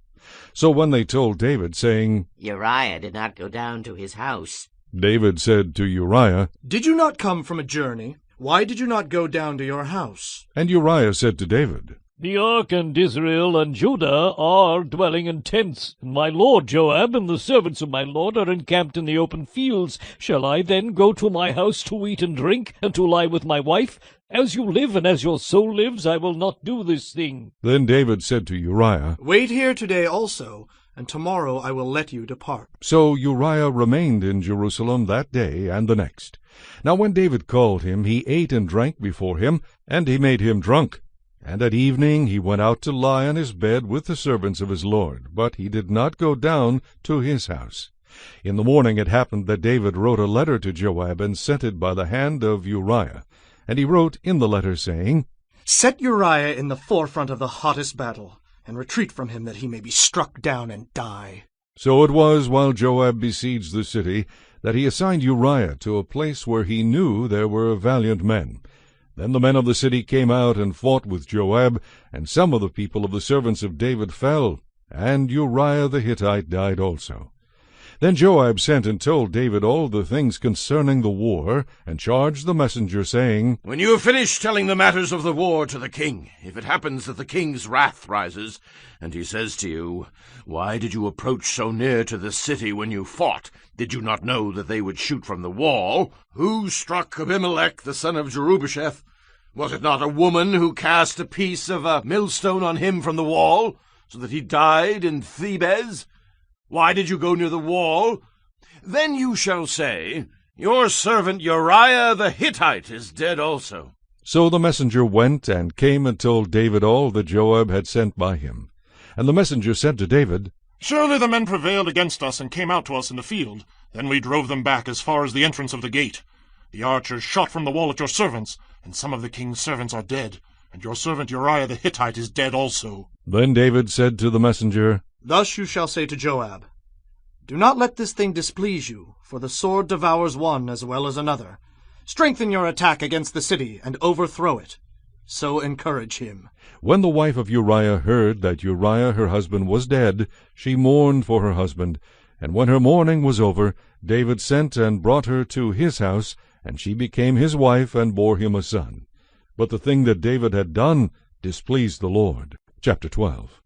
So when they told David, saying, Uriah did not go down to his house, David said to Uriah, Did you not come from a journey? Why did you not go down to your house? And Uriah said to David, The ark and Israel and Judah are dwelling in tents, and my lord Joab and the servants of my lord are encamped in the open fields. Shall I then go to my house to eat and drink, and to lie with my wife? As you live, and as your soul lives, I will not do this thing. Then David said to Uriah, Wait here today also, and tomorrow I will let you depart. So Uriah remained in Jerusalem that day and the next. Now when David called him, he ate and drank before him, and he made him drunk. And at evening he went out to lie on his bed with the servants of his lord, but he did not go down to his house. In the morning it happened that David wrote a letter to Joab, and sent it by the hand of Uriah. And he wrote in the letter, saying, Set Uriah in the forefront of the hottest battle, and retreat from him that he may be struck down and die. So it was, while Joab besieged the city, that he assigned Uriah to a place where he knew there were valiant men. Then the men of the city came out and fought with Joab, and some of the people of the servants of David fell, and Uriah the Hittite died also. Then Joab sent and told David all the things concerning the war, and charged the messenger, saying, When you have finished telling the matters of the war to the king, if it happens that the king's wrath rises, and he says to you, Why did you approach so near to the city when you fought? Did you not know that they would shoot from the wall? Who struck Abimelech the son of Jerubbesheth? Was it not a woman who cast a piece of a millstone on him from the wall, so that he died in Thebez? Why did you go near the wall? Then you shall say, Your servant Uriah the Hittite is dead also. So the messenger went and came and told David all that Joab had sent by him. And the messenger said to David, Surely the men prevailed against us and came out to us in the field. Then we drove them back as far as the entrance of the gate. The archers shot from the wall at your servants, and some of the king's servants are dead, and your servant Uriah the Hittite is dead also. Then David said to the messenger, Thus you shall say to Joab, Do not let this thing displease you, for the sword devours one as well as another. Strengthen your attack against the city, and overthrow it. So encourage him. When the wife of Uriah heard that Uriah her husband was dead, she mourned for her husband. And when her mourning was over, David sent and brought her to his house, and she became his wife, and bore him a son. But the thing that David had done displeased the Lord. Chapter 12.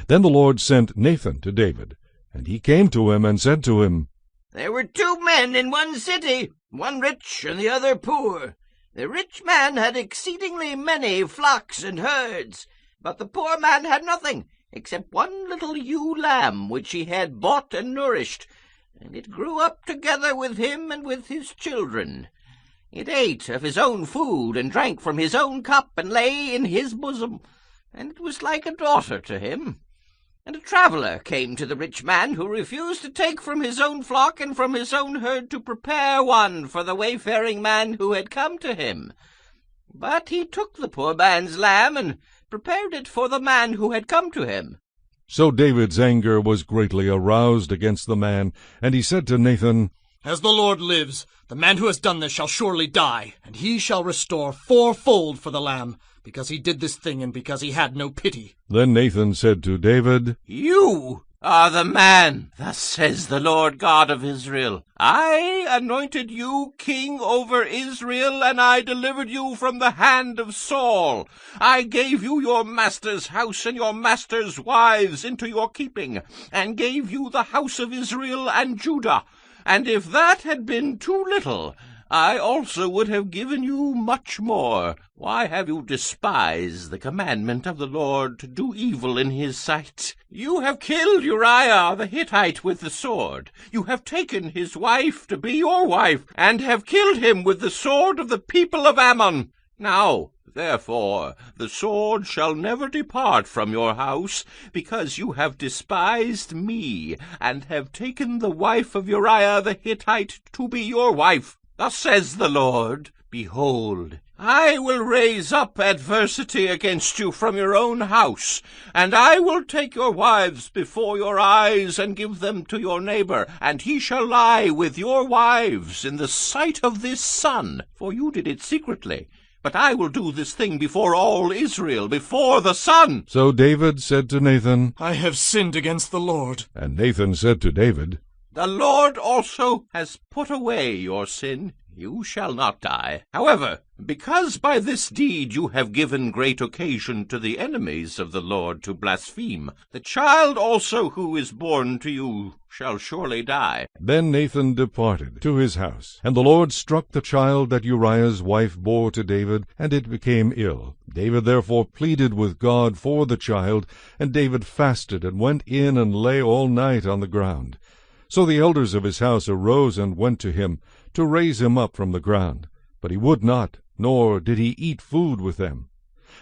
Then the Lord sent Nathan to David, and he came to him and said to him, There were 2 men in one city, one rich and the other poor. The rich man had exceedingly many flocks and herds, but the poor man had nothing, except one little ewe lamb which he had bought and nourished, and it grew up together with him and with his children. It ate of his own food, and drank from his own cup, and lay in his bosom, and it was like a daughter to him. And a traveller came to the rich man, who refused to take from his own flock and from his own herd to prepare one for the wayfaring man who had come to him. But he took the poor man's lamb, and prepared it for the man who had come to him. So David's anger was greatly aroused against the man, and he said to Nathan, As the Lord lives, the man who has done this shall surely die, and he shall restore 4-fold for the lamb, because he did this thing and because he had no pity. Then Nathan said to David, You are the man, thus says the Lord God of Israel. I anointed you king over Israel, and I delivered you from the hand of Saul. I gave you your master's house and your master's wives into your keeping, and gave you the house of Israel and Judah. And if that had been too little, I also would have given you much more. Why have you despised the commandment of the Lord to do evil in his sight? You have killed Uriah the Hittite with the sword. You have taken his wife to be your wife, and have killed him with the sword of the people of Ammon. Now, therefore, the sword shall never depart from your house, because you have despised me, and have taken the wife of Uriah the Hittite to be your wife. Thus says the Lord, Behold, I will raise up adversity against you from your own house, and I will take your wives before your eyes, and give them to your neighbor, and he shall lie with your wives in the sight of this sun, for you did it secretly. But I will do this thing before all Israel, before the sun. So David said to Nathan, I have sinned against the Lord. And Nathan said to David, The Lord also has put away your sin. You shall not die. However, because by this deed you have given great occasion to the enemies of the Lord to blaspheme, the child also who is born to you shall surely die. Then Nathan departed to his house. And the Lord struck the child that Uriah's wife bore to David, and it became ill. David therefore pleaded with God for the child, and David fasted, and went in and lay all night on the ground. So the elders of his house arose and went to him, to raise him up from the ground. But he would not, nor did he eat food with them.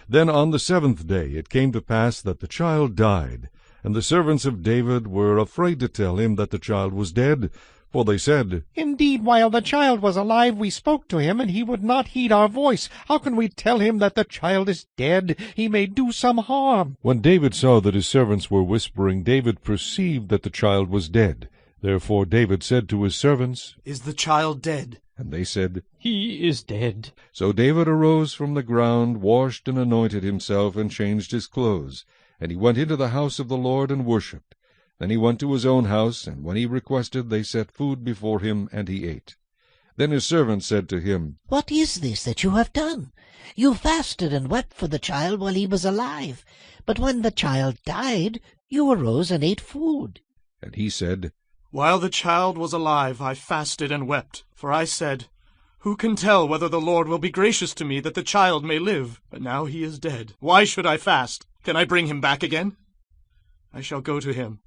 Then on the 7th day it came to pass that the child died. And the servants of David were afraid to tell him that the child was dead, for they said, Indeed, while the child was alive, we spoke to him, and he would not heed our voice. How can we tell him that the child is dead? He may do some harm. When David saw that his servants were whispering, David perceived that the child was dead. Therefore David said to his servants, Is the child dead? And they said, He is dead. So David arose from the ground, washed and anointed himself, and changed his clothes. And he went into the house of the Lord and worshipped. Then he went to his own house, and when he requested, they set food before him, and he ate. Then his servants said to him, What is this that you have done? You fasted and wept for the child while he was alive. But when the child died, you arose and ate food. And he said, While the child was alive, I fasted and wept, for I said, Who can tell whether the Lord will be gracious to me that the child may live? But now he is dead. Why should I fast? Can I bring him back again? I shall go to him,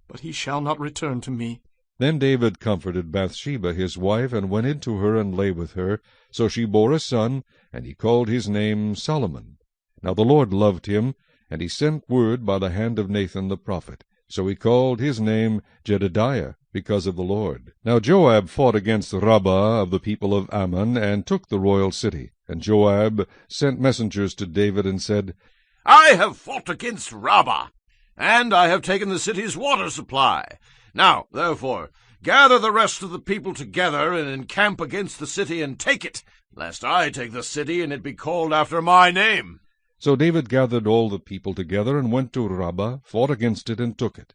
but he shall not return to me. Then David comforted Bathsheba his wife, and went into her, and lay with her. So she bore a son, and he called his name Solomon. Now the Lord loved him, and he sent word by the hand of Nathan the prophet. So he called his name Jedediah, because of the Lord. Now Joab fought against Rabbah of the people of Ammon, and took the royal city. And Joab sent messengers to David, and said, I have fought against Rabbah, and I have taken the city's water supply. Now, therefore, Gather the rest of the people together and encamp against the city and take it, lest I take the city and it be called after my name. So David gathered all the people together and went to Rabbah, fought against it, and took it.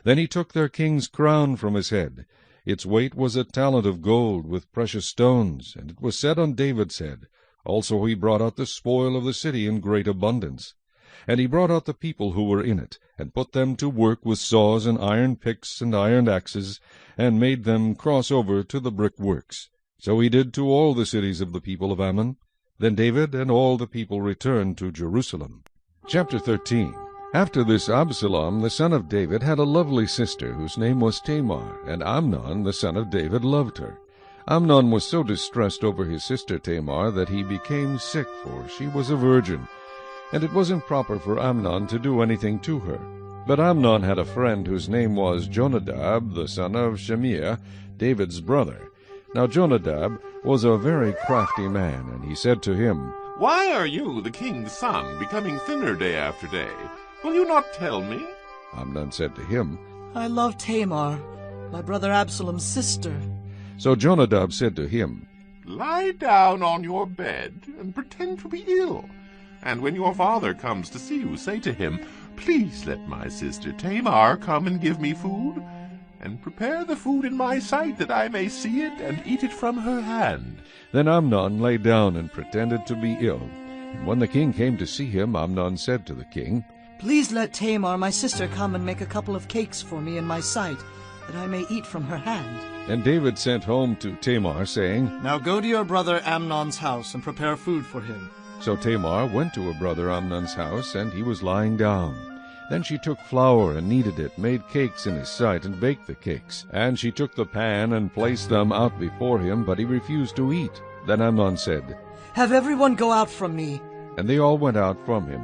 Then he took their king's crown from his head. Its weight was a talent of gold with precious stones, and it was set on David's head. Also he brought out the spoil of the city in great abundance. And he brought out the people who were in it, and put them to work with saws and iron picks and iron axes, and made them cross over to the brick works. So he did to all the cities of the people of Ammon. Then David and all the people returned to Jerusalem. Chapter 13. After this Absalom the son of David had a lovely sister, whose name was Tamar, and Amnon the son of David loved her. Amnon was so distressed over his sister Tamar that he became sick, for she was a virgin, and it was improper for Amnon to do anything to her. But Amnon had a friend whose name was Jonadab the son of Shimea, David's brother. Now Jonadab was a very crafty man, and he said to him, "Why are you, the king's son, becoming thinner day after day? Will you not tell me?" Amnon said to him, I love Tamar, my brother Absalom's sister. So Jonadab said to him, "Lie down on your bed and pretend to be ill. And when your father comes to see you, say to him, 'Please let my sister Tamar come and give me food, and prepare the food in my sight, that I may see it and eat it from her hand.'" Then Amnon lay down and pretended to be ill. And when the king came to see him, Amnon said to the king, Please let Tamar, my sister, come and make a couple of cakes for me in my sight, that I may eat from her hand. And David sent home to Tamar, saying, "Now go to your brother Amnon's house and prepare food for him." So Tamar went to her brother Amnon's house, and he was lying down. Then she took flour and kneaded it, made cakes in his sight, and baked the cakes. And she took the pan and placed them out before him, but he refused to eat. Then Amnon said, Have everyone go out from me. And they all went out from him.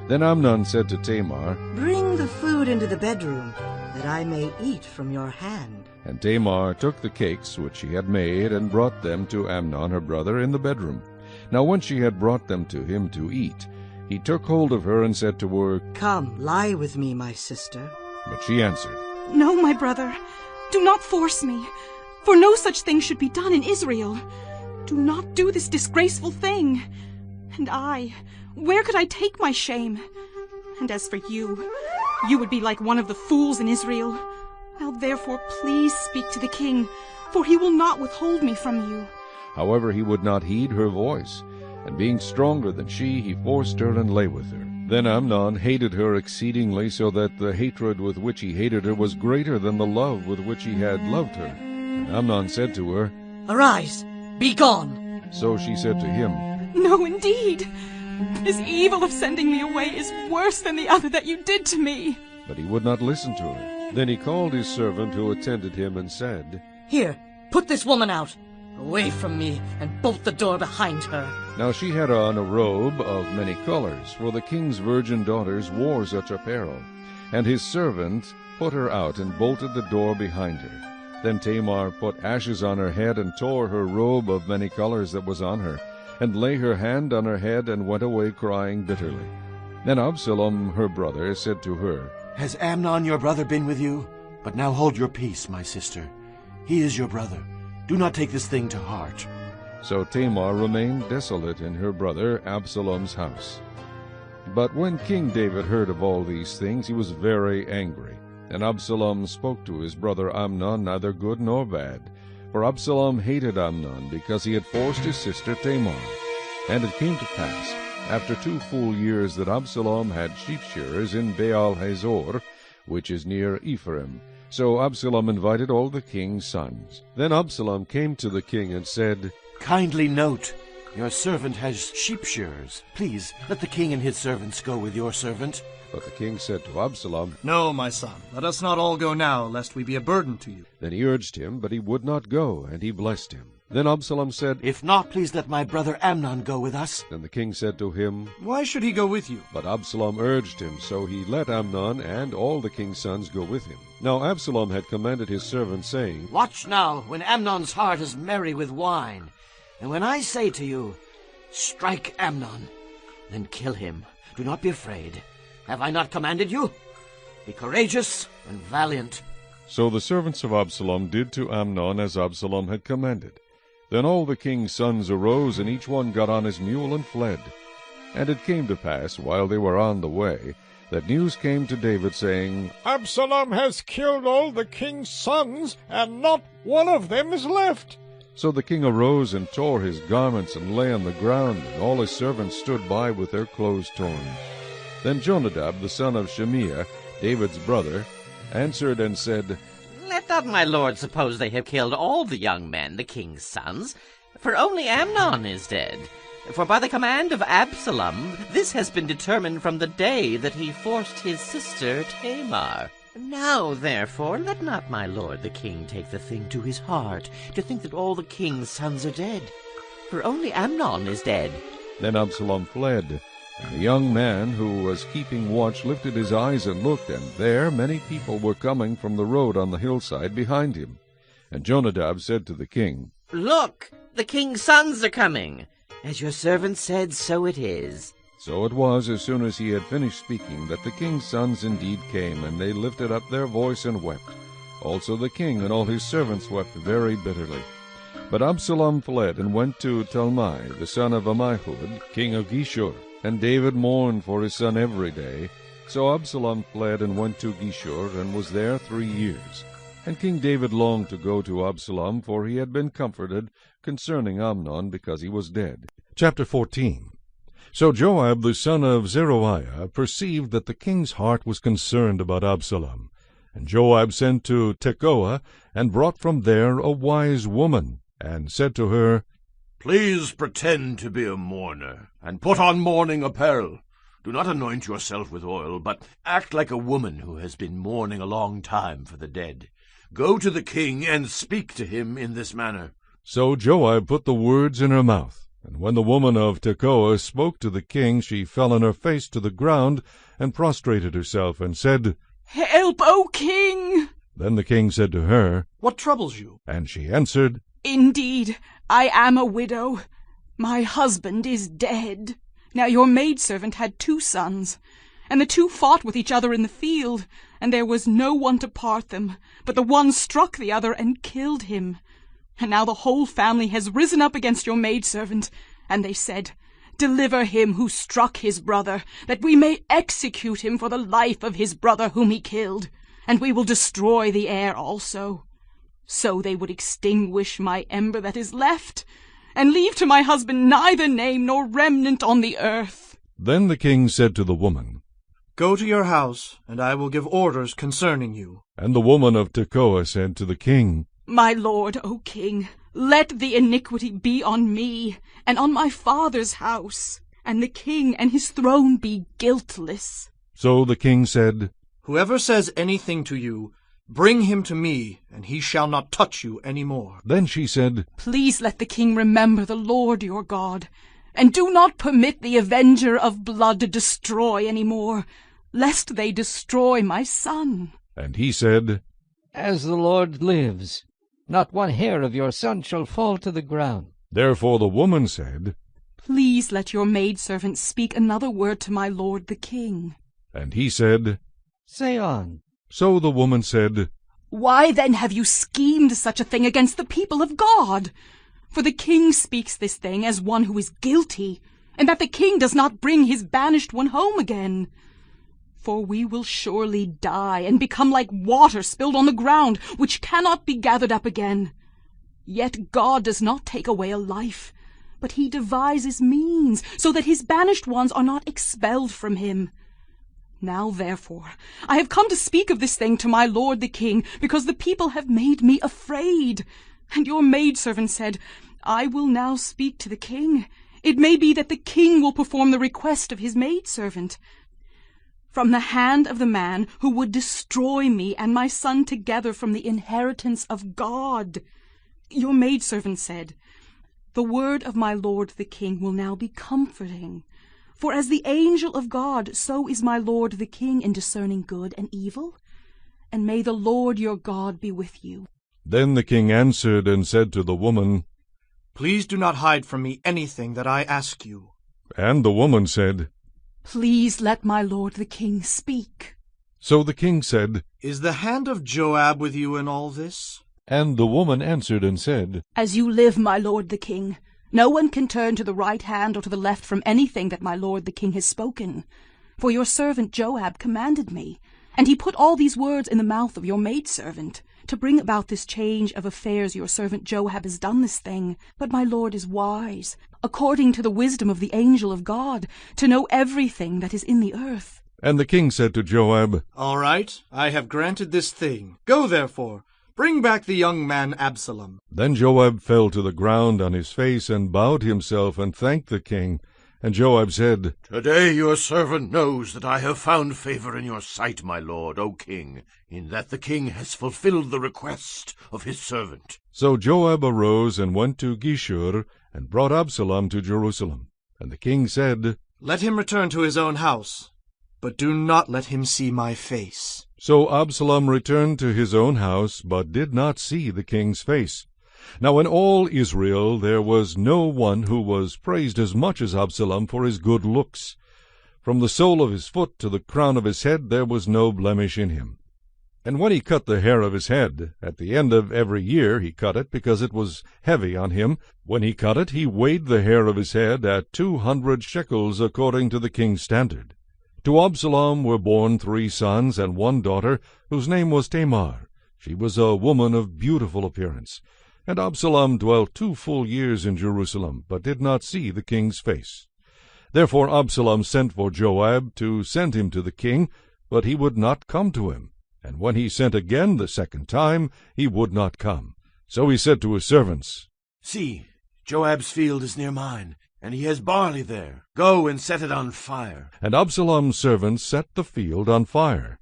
Then Amnon said to Tamar, Bring the food into the bedroom, that I may eat from your hand. And Tamar took the cakes which she had made, and brought them to Amnon her brother in the bedroom. Now when she had brought them to him to eat, he took hold of her and said to her, Come, lie with me, my sister. But she answered, No, my brother, do not force me, for no such thing should be done in Israel. Do not do this disgraceful thing. And I, where could I take my shame? And as for you, you would be like one of the fools in Israel. Now therefore please speak to the king, for he will not withhold me from you. However, he would not heed her voice, and being stronger than she, he forced her and lay with her. Then Amnon hated her exceedingly, so that the hatred with which he hated her was greater than the love with which he had loved her. And Amnon said to her, Arise, be gone. So she said to him, No, indeed. This evil of sending me away is worse than the other that you did to me. But he would not listen to her. Then he called his servant who attended him and said, Here, put this woman out, away from me, and bolt the door behind her. Now she had on a robe of many colors, for the king's virgin daughters wore such apparel. And his servant put her out and bolted the door behind her. Then Tamar put ashes on her head and tore her robe of many colors that was on her, and lay her hand on her head and went away crying bitterly. Then Absalom her brother said to her, Has Amnon your brother been with you? But now hold your peace, my sister. He is your brother. Do not take this thing to heart. So Tamar remained desolate in her brother Absalom's house. But when King David heard of all these things, he was very angry. And Absalom spoke to his brother Amnon neither good nor bad. For Absalom hated Amnon, because he had forced his sister Tamar. And it came to pass, after 2 full years, that Absalom had sheep shearers in Baal-hazor, which is near Ephraim. So Absalom invited all the king's sons. Then Absalom came to the king and said, Kindly note, your servant has sheep shearers. Please, let the king and his servants go with your servant. But the king said to Absalom, No, my son, let us not all go now, lest we be a burden to you. Then he urged him, but he would not go, and he blessed him. Then Absalom said, If not, please let my brother Amnon go with us. Then the king said to him, Why should he go with you? But Absalom urged him, so he let Amnon and all the king's sons go with him. Now Absalom had commanded his servants, saying, Watch now, when Amnon's heart is merry with wine. And when I say to you, Strike Amnon, then kill him. Do not be afraid. Have I not commanded you? Be courageous and valiant. So the servants of Absalom did to Amnon as Absalom had commanded. Then all the king's sons arose, and each one got on his mule and fled. And it came to pass, while they were on the way, that news came to David, saying, Absalom has killed all the king's sons, and not one of them is left. So the king arose and tore his garments and lay on the ground, and all his servants stood by with their clothes torn. Then Jonadab, the son of Shimea, David's brother, answered and said, Let not my lord suppose they have killed all the young men, the king's sons, for only Amnon is dead. For by the command of Absalom, this has been determined from the day that he forced his sister Tamar. Now, therefore, let not my lord the king take the thing to his heart, to think that all the king's sons are dead, for only Amnon is dead. Then Absalom fled, and the young man who was keeping watch lifted his eyes and looked, and there many people were coming from the road on the hillside behind him. And Jonadab said to the king, Look, the king's sons are coming. As your servant said, so it is. So it was, as soon as he had finished speaking, that the king's sons indeed came, and they lifted up their voice and wept. Also the king and all his servants wept very bitterly. But Absalom fled and went to Talmai, the son of Ammihud, king of Geshur. And David mourned for his son every day. So Absalom fled and went to Geshur, and was there 3 years. And King David longed to go to Absalom, for he had been comforted concerning Amnon, because he was dead. Chapter 14. So Joab the son of Zeruiah perceived that the king's heart was concerned about Absalom. And Joab sent to Tekoa, and brought from there a wise woman, and said to her, Please pretend to be a mourner, and put on mourning apparel. Do not anoint yourself with oil, but act like a woman who has been mourning a long time for the dead. Go to the king and speak to him in this manner. So Joab put the words in her mouth. And when the woman of Tekoa spoke to the king, she fell on her face to the ground, and prostrated herself, and said, Help, O king! Then the king said to her, What troubles you? And she answered, Indeed, I am a widow. My husband is dead. Now your maidservant had 2 sons, and the 2 fought with each other in the field, and there was no one to part them, but the one struck the other and killed him. And now the whole family has risen up against your maidservant, and they said, Deliver him who struck his brother, that we may execute him for the life of his brother whom he killed, and we will destroy the heir also. So they would extinguish my ember that is left, and leave to my husband neither name nor remnant on the earth. Then the king said to the woman, Go to your house, and I will give orders concerning you. And the woman of Tekoa said to the king, My lord, O king, let the iniquity be on me, and on my father's house, and the king and his throne be guiltless. So the king said, Whoever says anything to you, bring him to me, and he shall not touch you any more. Then she said, Please let the king remember the Lord your God, and do not permit the avenger of blood to destroy any more, lest they destroy my son. And he said, As the Lord lives, not one hair of your son shall fall to the ground. Therefore the woman said, Please let your maidservant speak another word to my lord the king. And he said, Say on. So the woman said, Why then have you schemed such a thing against the people of God? For the king speaks this thing as one who is guilty, and that the king does not bring his banished one home again. For we will surely die, and become like water spilled on the ground, which cannot be gathered up again. Yet God does not take away a life, but he devises means, so that his banished ones are not expelled from him. Now therefore I have come to speak of this thing to my lord the king, because the people have made me afraid. And your maidservant said, I will now speak to the king. It may be that the king will perform the request of his maidservant. From the hand of the man who would destroy me and my son together from the inheritance of God. Your maidservant said, The word of my lord the king will now be comforting. For as the angel of God, so is my lord the king in discerning good and evil. And may the Lord your God be with you. Then the king answered and said to the woman, Please do not hide from me anything that I ask you. And the woman said, Please let my lord the king speak. So the king said, Is the hand of Joab with you in all this? And the woman answered and said, As you live, my lord the king, no one can turn to the right hand or to the left from anything that my lord the king has spoken. For your servant Joab commanded me, and he put all these words in the mouth of your maidservant. To bring about this change of affairs your servant Joab has done this thing. But my lord is wise, according to the wisdom of the angel of God, to know everything that is in the earth. And the king said to Joab, All right, I have granted this thing. Go, therefore, bring back the young man Absalom. Then Joab fell to the ground on his face and bowed himself and thanked the king. And Joab said, Today your servant knows that I have found favor in your sight, my lord, O king, in that the king has fulfilled the request of his servant. So Joab arose and went to Geshur, and brought Absalom to Jerusalem. And the king said, Let him return to his own house, but do not let him see my face. So Absalom returned to his own house, but did not see the king's face. Now in all Israel there was no one who was praised as much as Absalom for his good looks. From the sole of his foot to the crown of his head there was no blemish in him. And when he cut the hair of his head, at the end of every year he cut it, because it was heavy on him. When he cut it, he weighed the hair of his head at 200 shekels, according to the king's standard. To Absalom were born 3 sons and 1 daughter, whose name was Tamar. She was a woman of beautiful appearance. And Absalom dwelt 2 full years in Jerusalem, but did not see the king's face. Therefore Absalom sent for Joab to send him to the king, but he would not come to him. And when he sent again the second time, he would not come. So he said to his servants, See, Joab's field is near mine, and he has barley there. Go and set it on fire. And Absalom's servants set the field on fire.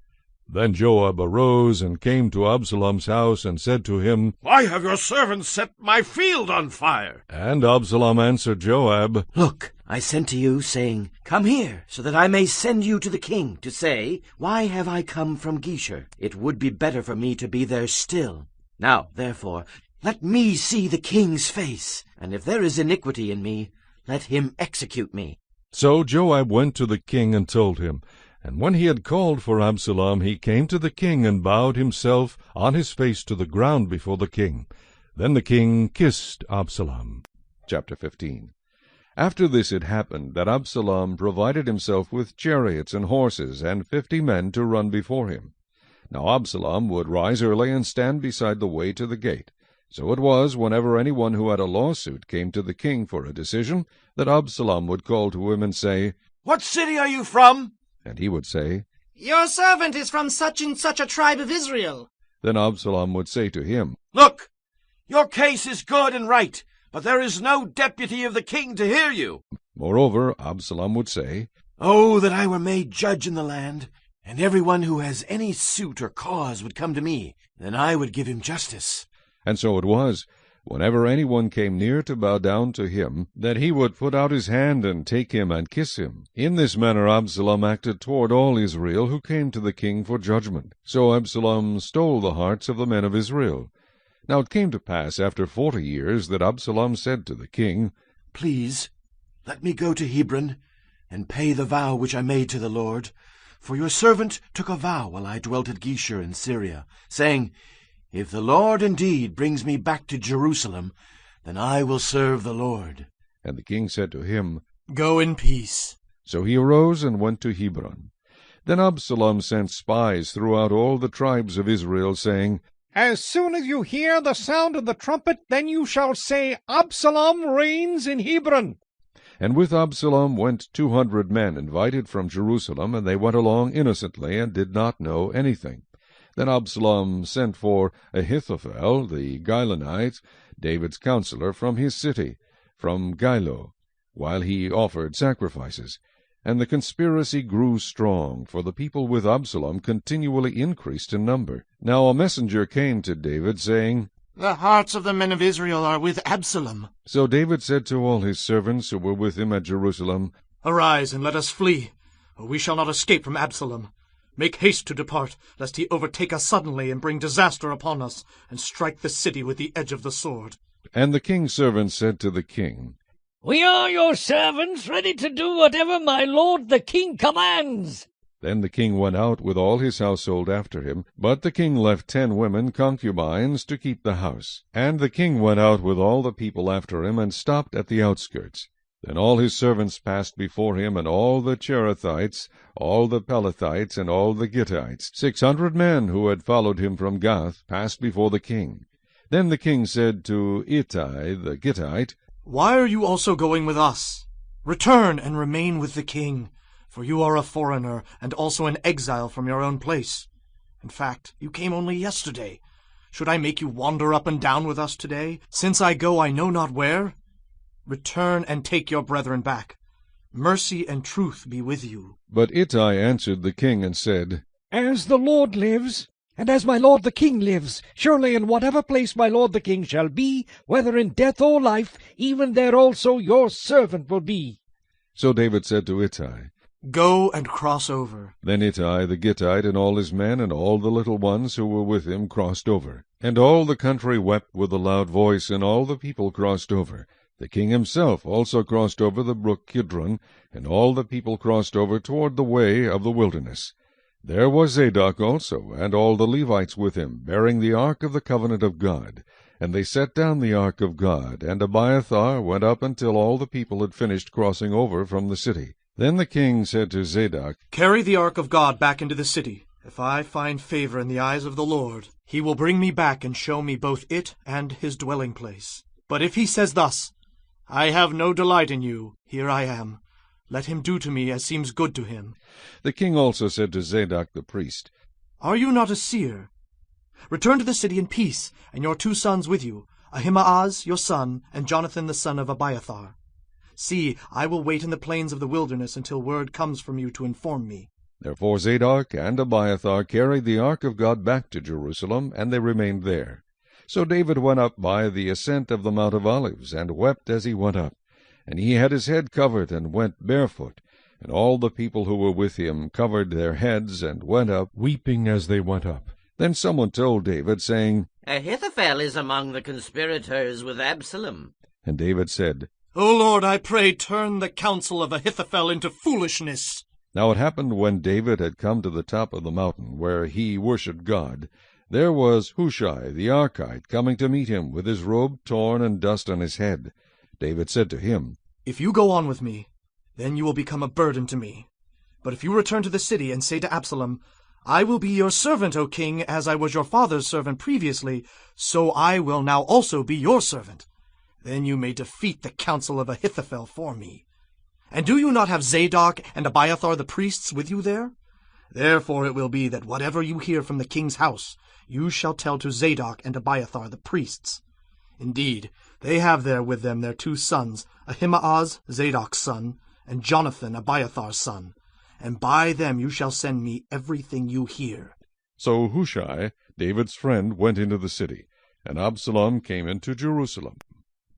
Then Joab arose and came to Absalom's house, and said to him, Why have your servants set my field on fire? And Absalom answered Joab, Look, I sent to you, saying, Come here, so that I may send you to the king, to say, Why have I come from Geshur? It would be better for me to be there still. Now, therefore, let me see the king's face, and if there is iniquity in me, let him execute me. So Joab went to the king and told him. And when he had called for Absalom, he came to the king and bowed himself on his face to the ground before the king. Then the king kissed Absalom. Chapter 15. After this it happened that Absalom provided himself with chariots and horses, and 50 men to run before him. Now Absalom would rise early and stand beside the way to the gate. So it was, whenever any one who had a lawsuit came to the king for a decision, that Absalom would call to him and say, What city are you from? And he would say, Your servant is from such and such a tribe of Israel. Then Absalom would say to him, Look, your case is good and right, but there is no deputy of the king to hear you. Moreover, Absalom would say, Oh, that I were made judge in the land, and every one who has any suit or cause would come to me, then I would give him justice. And so it was, whenever any one came near to bow down to him, that he would put out his hand and take him and kiss him. In this manner Absalom acted toward all Israel who came to the king for judgment. So Absalom stole the hearts of the men of Israel. Now it came to pass after 40 years that Absalom said to the king, Please, let me go to Hebron, and pay the vow which I made to the Lord. For your servant took a vow while I dwelt at Geshur in Syria, saying, If the Lord indeed brings me back to Jerusalem, then I will serve the Lord. And the king said to him, Go in peace. So he arose and went to Hebron. Then Absalom sent spies throughout all the tribes of Israel, saying, As soon as you hear the sound of the trumpet, then you shall say, Absalom reigns in Hebron. And with Absalom went 200 men invited from Jerusalem, and they went along innocently, and did not know anything. Then Absalom sent for Ahithophel the Gilonite, David's counselor, from his city, from Gilo, while he offered sacrifices. And the conspiracy grew strong, for the people with Absalom continually increased in number. Now a messenger came to David, saying, The hearts of the men of Israel are with Absalom. So David said to all his servants who were with him at Jerusalem, Arise, and let us flee, or we shall not escape from Absalom. Make haste to depart, lest he overtake us suddenly and bring disaster upon us, and strike the city with the edge of the sword. And the king's servants said to the king, We are your servants, ready to do whatever my lord the king commands. Then the king went out with all his household after him, but the king left 10 women concubines to keep the house. And the king went out with all the people after him, and stopped at the outskirts. Then all his servants passed before him, and all the Cherethites, all the Pelethites, and all the Gittites, 600 men who had followed him from Gath, passed before the king. Then the king said to Ittai the Gittite, Why are you also going with us? Return and remain with the king, for you are a foreigner, and also an exile from your own place. In fact, you came only yesterday. Should I make you wander up and down with us today, since I go I know not where? Return and take your brethren back. Mercy and truth be with you. But Ittai answered the king and said, As the Lord lives, and as my lord the king lives, surely in whatever place my lord the king shall be, whether in death or life, even there also your servant will be. So David said to Ittai, Go and cross over. Then Ittai the Gittite and all his men and all the little ones who were with him crossed over. And all the country wept with a loud voice, and all the people crossed over. The king himself also crossed over the brook Kidron, and all the people crossed over toward the way of the wilderness. There was Zadok also, and all the Levites with him, bearing the ark of the covenant of God. And they set down the ark of God, and Abiathar went up until all the people had finished crossing over from the city. Then the king said to Zadok, Carry the ark of God back into the city. If I find favor in the eyes of the Lord, he will bring me back and show me both it and his dwelling place. But if he says thus, I have no delight in you, here I am. Let him do to me as seems good to him. The king also said to Zadok the priest, Are you not a seer? Return to the city in peace, and your 2 sons with you, Ahimaaz your son, and Jonathan the son of Abiathar. See, I will wait in the plains of the wilderness until word comes from you to inform me. Therefore Zadok and Abiathar carried the ark of God back to Jerusalem, and they remained there. So David went up by the ascent of the Mount of Olives, and wept as he went up. And he had his head covered, and went barefoot. And all the people who were with him covered their heads, and went up, weeping as they went up. Then someone told David, saying, Ahithophel is among the conspirators with Absalom. And David said, O Lord, I pray, turn the counsel of Ahithophel into foolishness. Now it happened when David had come to the top of the mountain, where he worshipped God, there was Hushai the Archite coming to meet him, with his robe torn and dust on his head. David said to him, If you go on with me, then you will become a burden to me. But if you return to the city and say to Absalom, I will be your servant, O king, as I was your father's servant previously, so I will now also be your servant. Then you may defeat the counsel of Ahithophel for me. And do you not have Zadok and Abiathar the priests with you there? Therefore it will be that whatever you hear from the king's house, you shall tell to Zadok and Abiathar the priests. Indeed, they have there with them their 2 sons, Ahimaaz, Zadok's son, and Jonathan, Abiathar's son. And by them you shall send me everything you hear. So Hushai, David's friend, went into the city, and Absalom came into Jerusalem.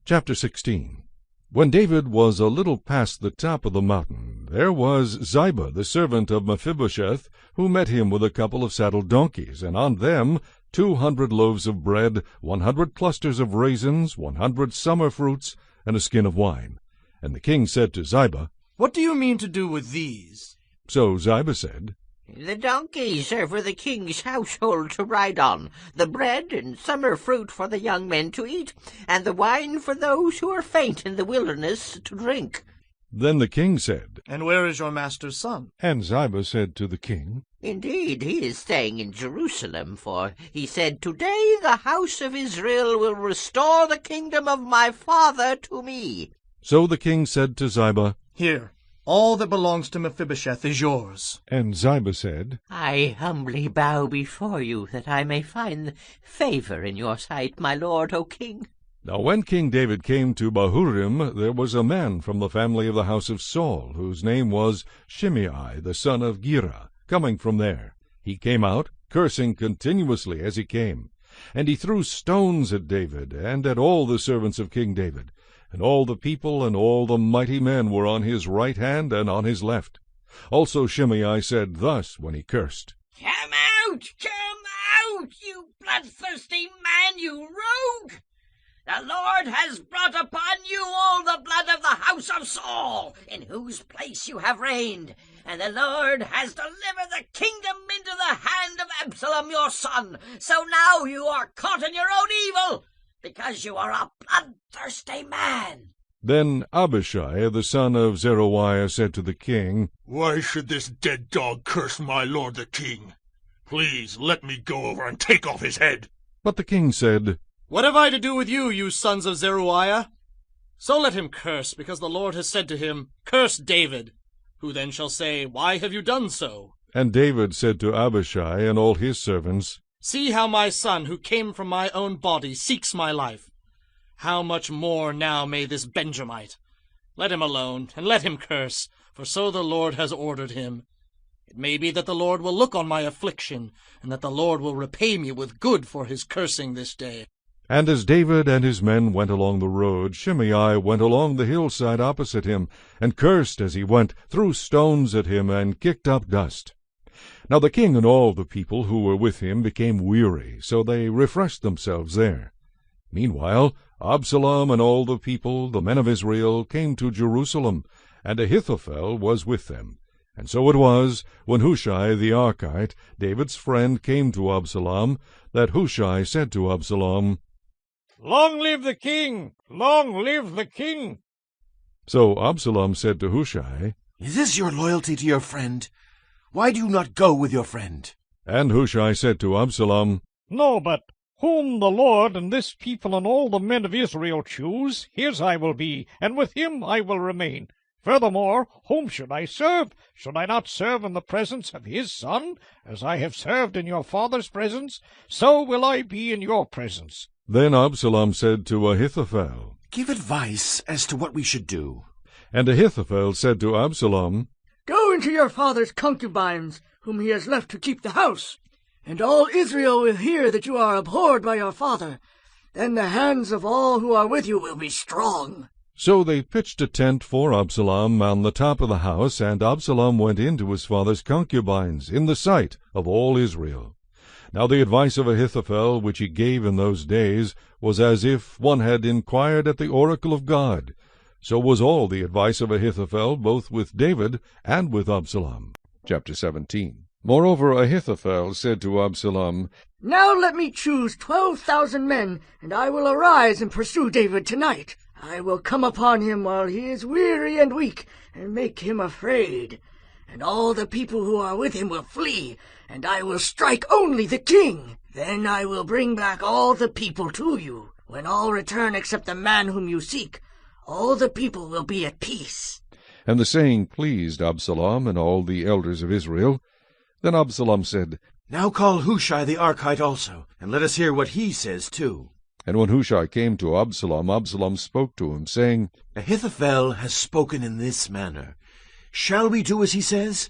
Chapter 16. When David was a little past the top of the mountain, there was Ziba the servant of Mephibosheth, who met him with a couple of saddled donkeys, and on them 200 loaves of bread, 100 clusters of raisins, 100 summer fruits, and a skin of wine. And the king said to Ziba, What do you mean to do with these? So Ziba said, The donkeys are for the king's household to ride on, the bread and summer fruit for the young men to eat, and the wine for those who are faint in the wilderness to drink. Then the king said, And where is your master's son? And Ziba said to the king, Indeed, he is staying in Jerusalem, for he said, Today the house of Israel will restore the kingdom of my father to me. So the king said to Ziba, Here, all that belongs to Mephibosheth is yours. And Ziba said, I humbly bow before you, that I may find favor in your sight, my lord, O king. Now when King David came to Bahurim, there was a man from the family of the house of Saul, whose name was Shimei the son of Gera, coming from there. He came out, cursing continuously as he came. And he threw stones at David, and at all the servants of King David. And all the people and all the mighty men were on his right hand and on his left. Also Shimei said thus when he cursed, Come out, you bloodthirsty man, you rogue! The Lord has brought upon you all the blood of the house of Saul, in whose place you have reigned. and the Lord has delivered the kingdom into the hand of Absalom your son. So now you are caught in your own evil, because you are a bloodthirsty man. Then Abishai, the son of Zeruiah, said to the king, Why should this dead dog curse my lord the king? Please let me go over and take off his head. But the king said, What have I to do with you, you sons of Zeruiah? So let him curse, because the Lord has said to him, Curse David. Who then shall say, Why have you done so? And David said to Abishai and all his servants, See how my son, who came from my own body, seeks my life. How much more now may this Benjamite? Let him alone, and let him curse, for so the Lord has ordered him. It may be that the Lord will look on my affliction, and that the Lord will repay me with good for his cursing this day. And as David and his men went along the road, Shimei went along the hillside opposite him, and cursed as he went, threw stones at him, and kicked up dust. Now the king and all the people who were with him became weary, so they refreshed themselves there. Meanwhile Absalom and all the people, the men of Israel, came to Jerusalem, and Ahithophel was with them. And so it was, when Hushai the Archite, David's friend, came to Absalom, that Hushai said to Absalom, Long live the king! Long live the king! So Absalom said to Hushai, Is this your loyalty to your friend? Why do you not go with your friend? And Hushai said to Absalom, No, but whom the Lord and this people and all the men of Israel choose, his I will be, and with him I will remain. Furthermore, whom should I serve? Should I not serve in the presence of his son? As I have served in your father's presence, so will I be in your presence. Then Absalom said to Ahithophel, Give advice as to what we should do. And Ahithophel said to Absalom, Go into your father's concubines, whom he has left to keep the house, and all Israel will hear that you are abhorred by your father. Then the hands of all who are with you will be strong. So they pitched a tent for Absalom on the top of the house, and Absalom went into his father's concubines, in the sight of all Israel. Now the advice of Ahithophel, which he gave in those days, was as if one had inquired at the oracle of God. So was all the advice of Ahithophel, both with David and with Absalom. Chapter 17. Moreover Ahithophel said to Absalom, Now let me choose 12,000 men, and I will arise and pursue David tonight. I will come upon him while he is weary and weak, and make him afraid. And all the people who are with him will flee, and I will strike only the king. Then I will bring back all the people to you. When all return except the man whom you seek, all the people will be at peace. And the saying pleased Absalom and all the elders of Israel. Then Absalom said, Now call Hushai the Archite also, and let us hear what he says too. And when Hushai came to Absalom, Absalom spoke to him, saying, Ahithophel has spoken in this manner. Shall we do as he says?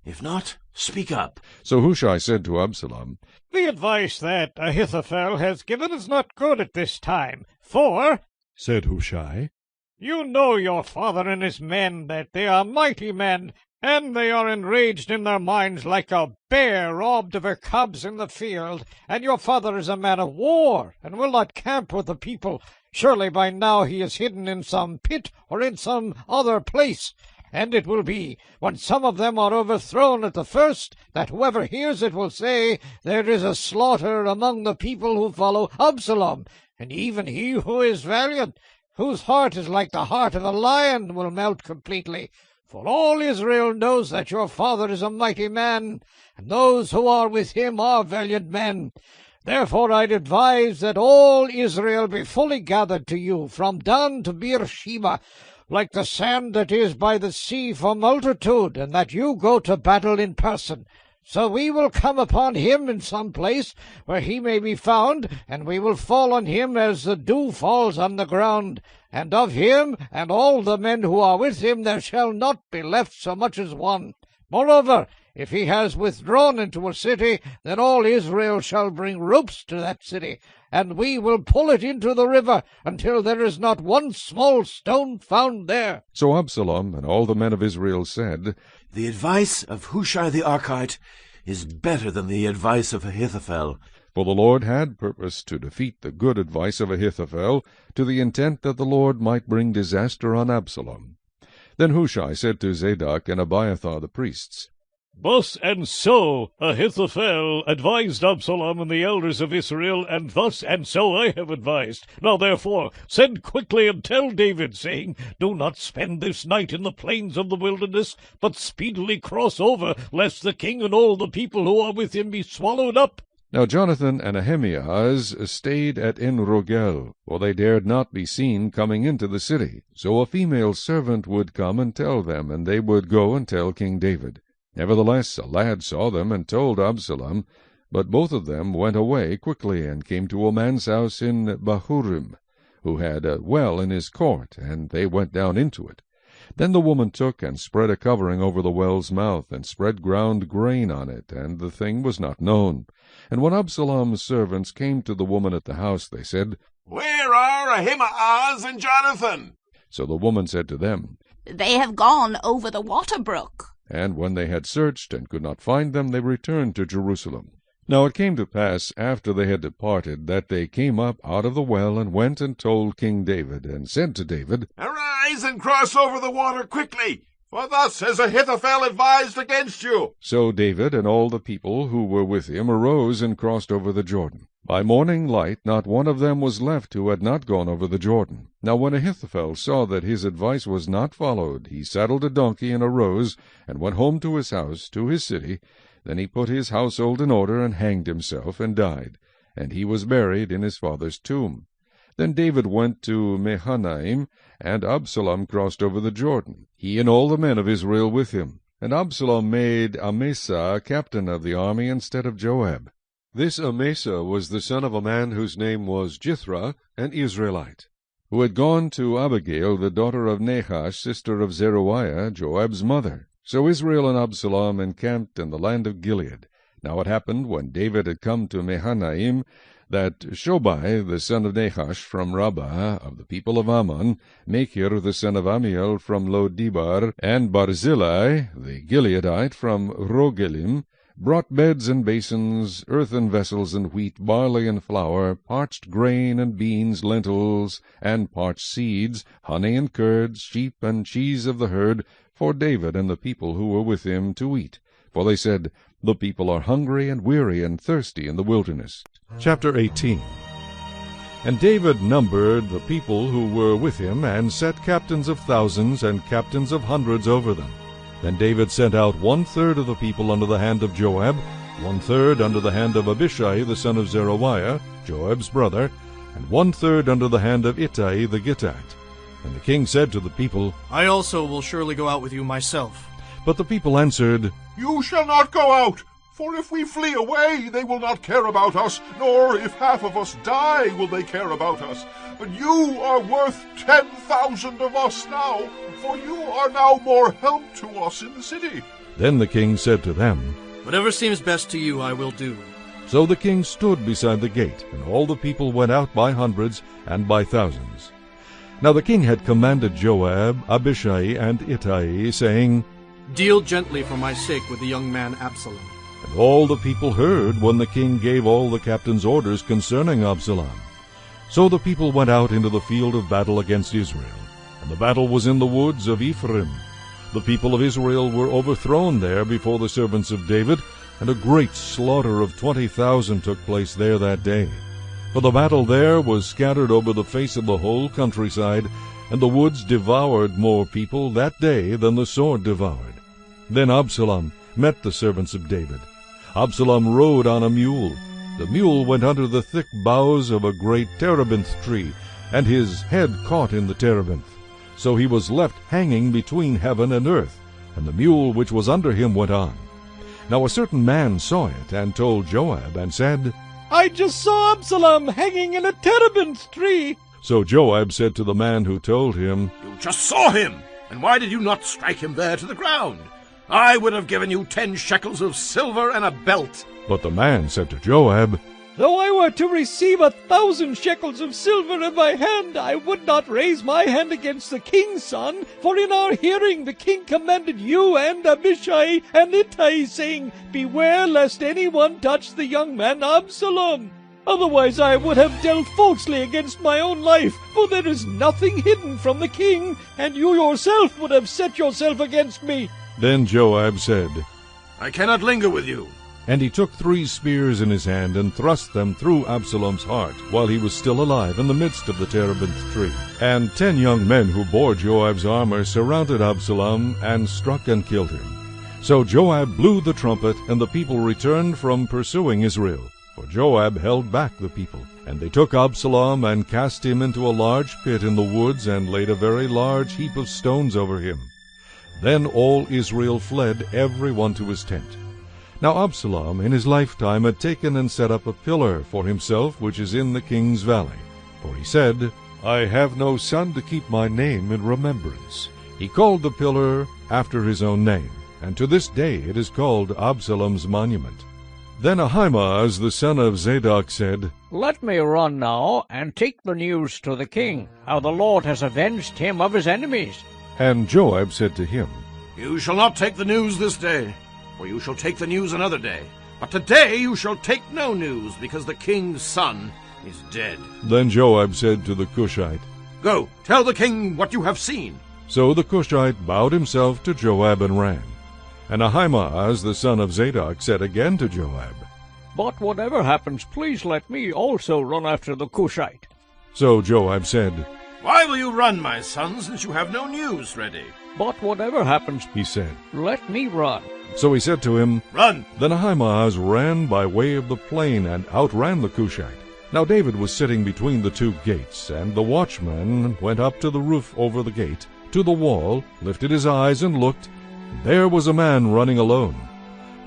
If not, speak up. So Hushai said to Absalom, The advice that Ahithophel has given is not good at this time, for, said Hushai, you know your father and his men, that they are mighty men, and they are enraged in their minds like a bear robbed of her cubs in the field. And your father is a man of war, and will not camp with the people. Surely by now he is hidden in some pit or in some other place. And it will be, when some of them are overthrown at the first, that whoever hears it will say, There is a slaughter among the people who follow Absalom. And even he who is valiant, whose heart is like the heart of a lion, will melt completely. For all Israel knows that your father is a mighty man, and those who are with him are valiant men. Therefore I'd advise that all Israel be fully gathered to you, from Dan to Beersheba, like the sand that is by the sea for multitude, and that you go to battle in person. So we will come upon him in some place where he may be found, and we will fall on him as the dew falls on the ground. And of him and all the men who are with him there shall not be left so much as one. Moreover, if he has withdrawn into a city, then all Israel shall bring ropes to that city, and we will pull it into the river until there is not one small stone found there. So Absalom and all the men of Israel said, The advice of Hushai the Archite is better than the advice of Ahithophel. For the Lord had purposed to defeat the good advice of Ahithophel, to the intent that the Lord might bring disaster on Absalom. Then Hushai said to Zadok and Abiathar the priests, Thus and so Ahithophel advised Absalom and the elders of Israel, and thus and so I have advised. Now therefore send quickly and tell David, saying, Do not spend this night in the plains of the wilderness, but speedily cross over, lest the king and all the people who are with him be swallowed up. Now Jonathan and Ahimaaz stayed at En-rogel, for they dared not be seen coming into the city. So a female servant would come and tell them, and they would go and tell King David. Nevertheless, a lad saw them and told Absalom, but both of them went away quickly and came to a man's house in Bahurim, who had a well in his court, and they went down into it. Then the woman took and spread a covering over the well's mouth, and spread ground grain on it, and the thing was not known. And when Absalom's servants came to the woman at the house, they said, Where are Ahimaaz and Jonathan? So the woman said to them, They have gone over the water brook. And when they had searched and could not find them, they returned to Jerusalem. Now it came to pass, after they had departed, that they came up out of the well, and went and told King David, and said to David, Arise and cross over the water quickly, for thus has Ahithophel advised against you. So David and all the people who were with him arose and crossed over the Jordan. By morning light not one of them was left who had not gone over the Jordan. Now when Ahithophel saw that his advice was not followed, he saddled a donkey and arose, and went home to his house, to his city. Then he put his household in order, and hanged himself, and died. And he was buried in his father's tomb. Then David went to Mahanaim, and Absalom crossed over the Jordan, he and all the men of Israel with him. And Absalom made Amasa captain of the army instead of Joab. This Amasa was the son of a man whose name was Jithra, an Israelite, who had gone to Abigail, the daughter of Nahash, sister of Zeruiah, Joab's mother. So Israel and Absalom encamped in the land of Gilead. Now it happened, when David had come to Mahanaim, that Shobai, the son of Nahash, from Rabbah, of the people of Ammon, Machir, the son of Amiel, from Lo-debar, and Barzillai, the Gileadite, from Rogelim, brought beds and basins, earthen vessels and wheat, barley and flour, parched grain and beans, lentils, and parched seeds, honey and curds, sheep and cheese of the herd, for David and the people who were with him to eat. For they said, The people are hungry and weary and thirsty in the wilderness. Chapter 18. And David numbered the people who were with him, and set captains of thousands and captains of hundreds over them. Then David sent out 1/3 of the people under the hand of Joab, 1/3 under the hand of Abishai the son of Zeruiah, Joab's brother, and 1/3 under the hand of Ittai the Gittite. And the king said to the people, I also will surely go out with you myself. But the people answered, You shall not go out, for if we flee away, they will not care about us, nor if half of us die will they care about us. But you are worth 10,000 of us now, for you are now more help to us in the city. Then the king said to them, Whatever seems best to you I will do. So the king stood beside the gate, and all the people went out by hundreds and by thousands. Now the king had commanded Joab, Abishai, and Ittai, saying, Deal gently for my sake with the young man Absalom. And all the people heard when the king gave all the captains orders concerning Absalom. So the people went out into the field of battle against Israel, and the battle was in the woods of Ephraim. The people of Israel were overthrown there before the servants of David, and a great slaughter of 20,000 took place there that day. For the battle there was scattered over the face of the whole countryside, and the woods devoured more people that day than the sword devoured. Then Absalom met the servants of David. Absalom rode on a mule. The mule went under the thick boughs of a great terebinth tree, and his head caught in the terebinth. So he was left hanging between heaven and earth, and the mule which was under him went on. Now a certain man saw it, and told Joab, and said, I just saw Absalom hanging in a terebinth tree. So Joab said to the man who told him, You just saw him, and why did you not strike him there to the ground? I would have given you 10 shekels of silver and a belt. But the man said to Joab, Though I were to receive 1,000 shekels of silver in my hand, I would not raise my hand against the king's son, for in our hearing the king commanded you and Abishai and Ittai, saying, Beware lest anyone touch the young man Absalom. Otherwise I would have dealt falsely against my own life, for there is nothing hidden from the king, and you yourself would have set yourself against me. Then Joab said, I cannot linger with you. And he took 3 spears in his hand, and thrust them through Absalom's heart, while he was still alive in the midst of the terebinth tree. And 10 young men who bore Joab's armor surrounded Absalom, and struck and killed him. So Joab blew the trumpet, and the people returned from pursuing Israel. For Joab held back the people. And they took Absalom, and cast him into a large pit in the woods, and laid a very large heap of stones over him. Then all Israel fled, every one to his tent. Now Absalom in his lifetime had taken and set up a pillar for himself, which is in the king's valley. For he said, I have no son to keep my name in remembrance. He called the pillar after his own name, and to this day it is called Absalom's monument. Then Ahimaaz the son of Zadok said, Let me run now, and take the news to the king, how the Lord has avenged him of his enemies. And Joab said to him, You shall not take the news this day, for you shall take the news another day. But today you shall take no news, because the king's son is dead. Then Joab said to the Cushite, Go, tell the king what you have seen. So the Cushite bowed himself to Joab and ran. And Ahimaaz the son of Zadok said again to Joab, But whatever happens, please let me also run after the Cushite. So Joab said, Why will you run, my son, since you have no news ready? But whatever happens, he said, let me run. So he said to him, Run! Then Ahimaaz ran by way of the plain, and outran the Cushite. Now David was sitting between the 2 gates, and the watchman went up to the roof over the gate, to the wall, lifted his eyes, and looked. There was a man running alone.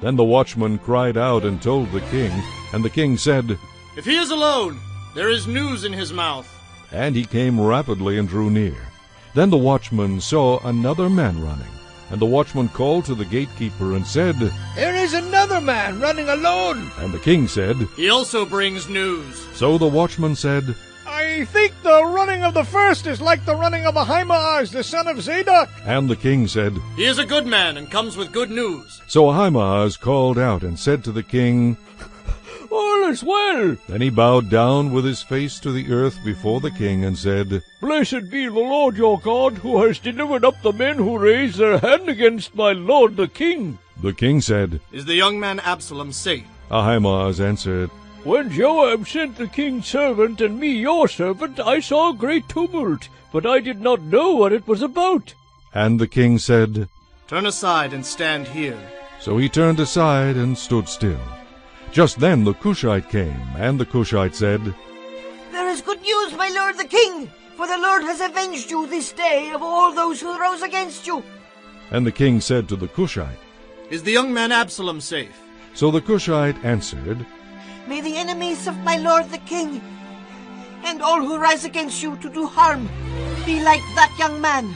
Then the watchman cried out and told the king, and the king said, If he is alone, there is news in his mouth. And he came rapidly and drew near. Then the watchman saw another man running. And the watchman called to the gatekeeper and said, There is another man running alone. And the king said, He also brings news. So the watchman said, I think the running of the first is like the running of Ahimaaz, the son of Zadok. And the king said, He is a good man and comes with good news. So Ahimaaz called out and said to the king, All is well. Then he bowed down with his face to the earth before the king and said, Blessed be the Lord your God, who has delivered up the men who raised their hand against my lord the king. The king said, Is the young man Absalom safe? Ahimaaz answered, When Joab sent the king's servant and me your servant, I saw a great tumult, but I did not know what it was about. And the king said, Turn aside and stand here. So he turned aside and stood still. Just then the Cushite came, and the Cushite said, There is good news, my lord the king, for the Lord has avenged you this day of all those who rose against you. And the king said to the Cushite, Is the young man Absalom safe? So the Cushite answered, May the enemies of my lord the king, and all who rise against you to do harm, be like that young man.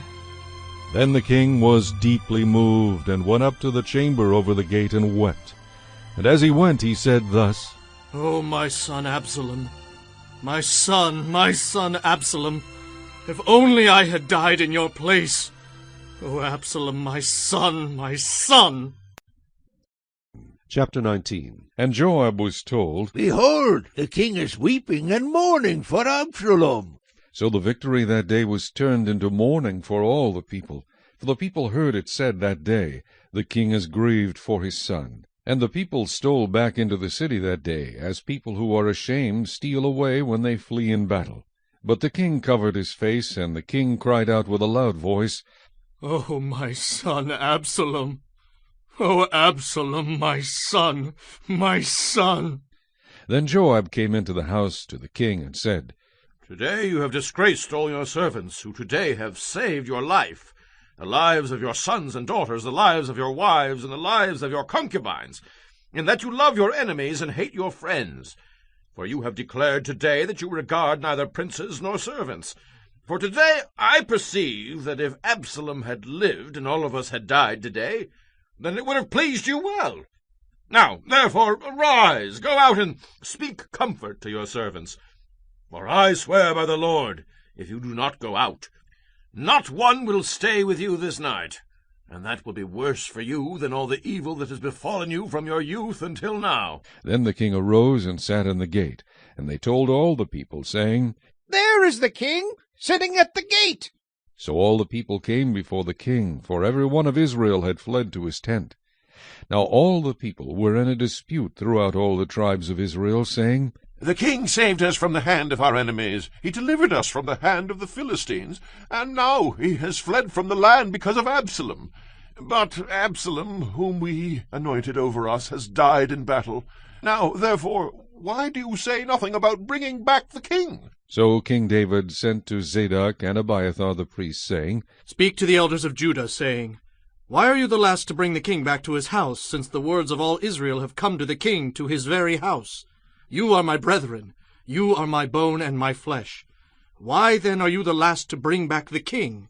Then the king was deeply moved, and went up to the chamber over the gate and wept. And as he went, he said thus, Oh, my son Absalom, my son Absalom, if only I had died in your place. Oh, Absalom, my son, my son. Chapter 19. And Joab was told, Behold, the king is weeping and mourning for Absalom. So the victory that day was turned into mourning for all the people. For the people heard it said that day, The king is grieved for his son. And the people stole back into the city that day, as people who are ashamed steal away when they flee in battle. But the king covered his face, and the king cried out with a loud voice, Oh, my son Absalom! Oh, Absalom, my son, my son! Then Joab came into the house to the king and said, Today you have disgraced all your servants, who today have saved your life, the lives of your sons and daughters, the lives of your wives, and the lives of your concubines, in that you love your enemies and hate your friends. For you have declared today that you regard neither princes nor servants. For today I perceive that if Absalom had lived and all of us had died today, then it would have pleased you well. Now, therefore, arise, go out and speak comfort to your servants. For I swear by the Lord, if you do not go out, not one will stay with you this night, and that will be worse for you than all the evil that has befallen you from your youth until now. Then the king arose and sat in the gate. And they told all the people, saying, There is the king, sitting at the gate. So all the people came before the king, for every one of Israel had fled to his tent. Now all the people were in a dispute throughout all the tribes of Israel, saying, The king saved us from the hand of our enemies. He delivered us from the hand of the Philistines, and now he has fled from the land because of Absalom. But Absalom, whom we anointed over us, has died in battle. Now, therefore, why do you say nothing about bringing back the king? So King David sent to Zadok and Abiathar the priests, saying, Speak to the elders of Judah, saying, Why are you the last to bring the king back to his house, since the words of all Israel have come to the king, to his very house? You are my brethren, you are my bone and my flesh. Why then are you the last to bring back the king?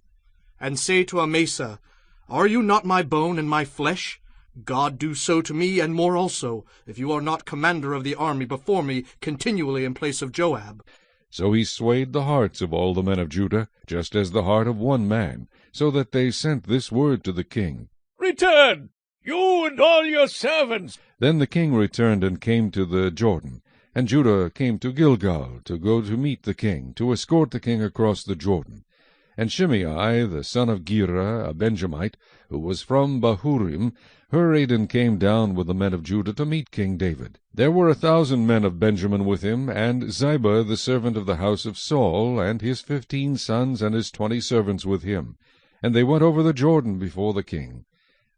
And say to Amasa, Are you not my bone and my flesh? God do so to me, and more also, if you are not commander of the army before me continually in place of Joab. So he swayed the hearts of all the men of Judah, just as the heart of one man, so that they sent this word to the king, Return, you and all your servants. Then the king returned and came to the Jordan, and Judah came to Gilgal to go to meet the king, to escort the king across the Jordan. And Shimei, the son of Gera, a Benjamite, who was from Bahurim, hurried and came down with the men of Judah to meet King David. There were 1,000 men of Benjamin with him, and Ziba the servant of the house of Saul, and his 15 sons and his 20 servants with him. And they went over the Jordan before the king.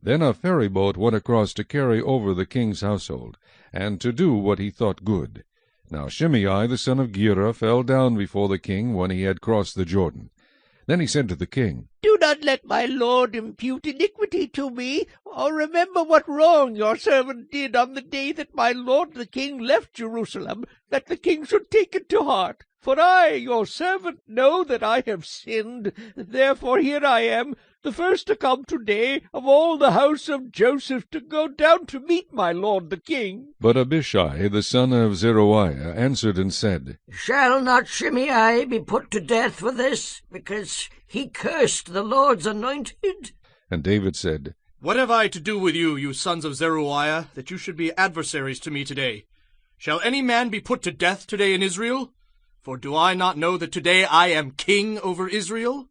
Then a ferry boat went across to carry over the king's household, and to do what he thought good. Now Shimei the son of Gera fell down before the king when he had crossed the Jordan. Then he said to the king, Do not let my lord impute iniquity to me, or remember what wrong your servant did on the day that my lord the king left Jerusalem, that the king should take it to heart. For I, your servant, know that I have sinned. Therefore here I am, the first to come today of all the house of Joseph, to go down to meet my lord the king. But Abishai the son of Zeruiah answered and said, Shall not Shimei be put to death for this, because he cursed the Lord's anointed? And David said, What have I to do with you, you sons of Zeruiah, that you should be adversaries to me today? Shall any man be put to death today in Israel? For do I not know that today I am king over Israel?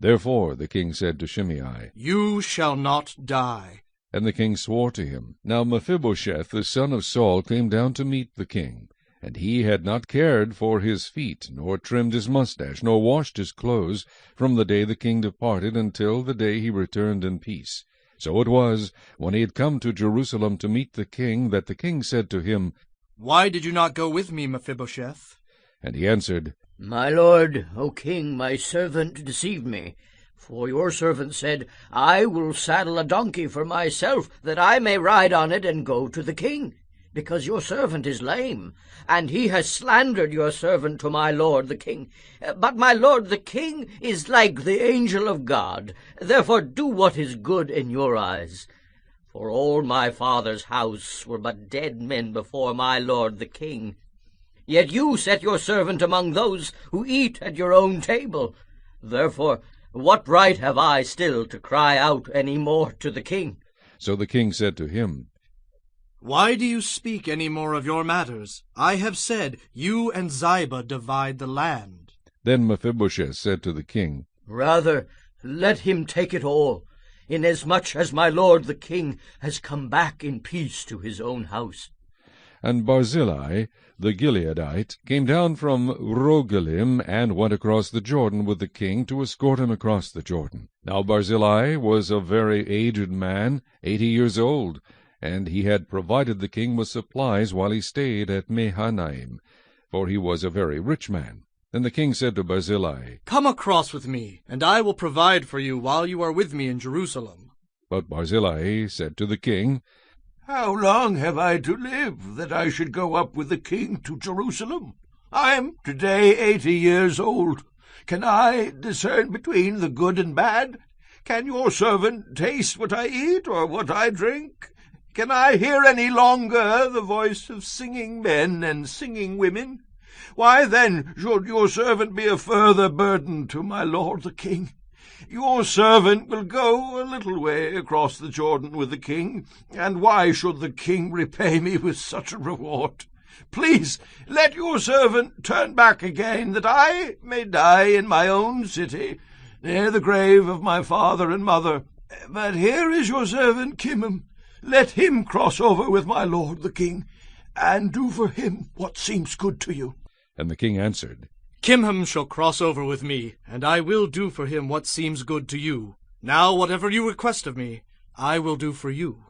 Therefore the king said to Shimei, You shall not die. And the king swore to him. Now Mephibosheth the son of Saul came down to meet the king. And he had not cared for his feet, nor trimmed his mustache, nor washed his clothes, from the day the king departed until the day he returned in peace. So it was, when he had come to Jerusalem to meet the king, that the king said to him, Why did you not go with me, Mephibosheth? And he answered, My lord, O king, my servant deceived me. For your servant said, I will saddle a donkey for myself, that I may ride on it and go to the king, because your servant is lame, and he has slandered your servant to my lord the king. But my lord the king is like the angel of God. Therefore do what is good in your eyes. For all my father's house were but dead men before my lord the king. Yet you set your servant among those who eat at your own table. Therefore, what right have I still to cry out any more to the king? So the king said to him, Why do you speak any more of your matters? I have said, You and Ziba divide the land. Then Mephibosheth said to the king, Rather, let him take it all, inasmuch as my lord the king has come back in peace to his own house. And Barzillai the Gileadite came down from Rogelim, and went across the Jordan with the king to escort him across the Jordan. Now Barzillai was a very aged man, 80 years old, and he had provided the king with supplies while he stayed at Mahanaim, for he was a very rich man. Then the king said to Barzillai, Come across with me, and I will provide for you while you are with me in Jerusalem. But Barzillai said to the king, How long have I to live, that I should go up with the king to Jerusalem? I am today 80 years old. Can I discern between the good and bad? Can your servant taste what I eat, or what I drink? Can I hear any longer the voice of singing men and singing women? Why then should your servant be a further burden to my lord the king? Your servant will go a little way across the Jordan with the king, and why should the king repay me with such a reward? Please let your servant turn back again, that I may die in my own city, near the grave of my father and mother. But here is your servant Kimham. Let him cross over with my lord the king, and do for him what seems good to you. And the king answered, Kimham shall cross over with me, and I will do for him what seems good to you. Now whatever you request of me, I will do for you.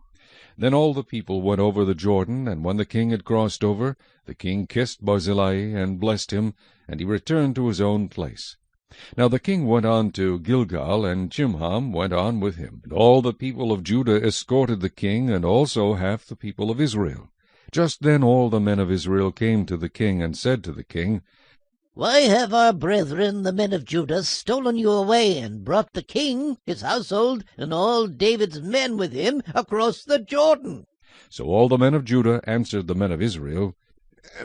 Then all the people went over the Jordan, and when the king had crossed over, the king kissed Barzillai and blessed him, and he returned to his own place. Now the king went on to Gilgal, and Chimham went on with him. And all the people of Judah escorted the king, and also half the people of Israel. Just then all the men of Israel came to the king, and said to the king, Why have our brethren, the men of Judah, stolen you away, and brought the king, his household, and all David's men with him across the Jordan? So all the men of Judah answered the men of Israel,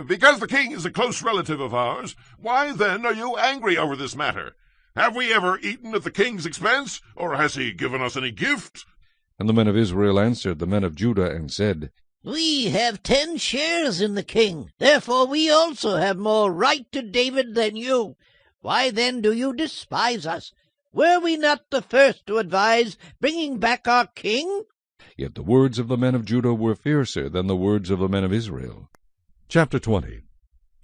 Because the king is a close relative of ours, why then are you angry over this matter? Have we ever eaten at the king's expense, or has he given us any gift? And the men of Israel answered the men of Judah, and said, We have 10 shares in the king. Therefore we also have more right to David than you. Why then do you despise us? Were we not the first to advise bringing back our king? Yet the words of the men of Judah were fiercer than the words of the men of Israel. Chapter 20.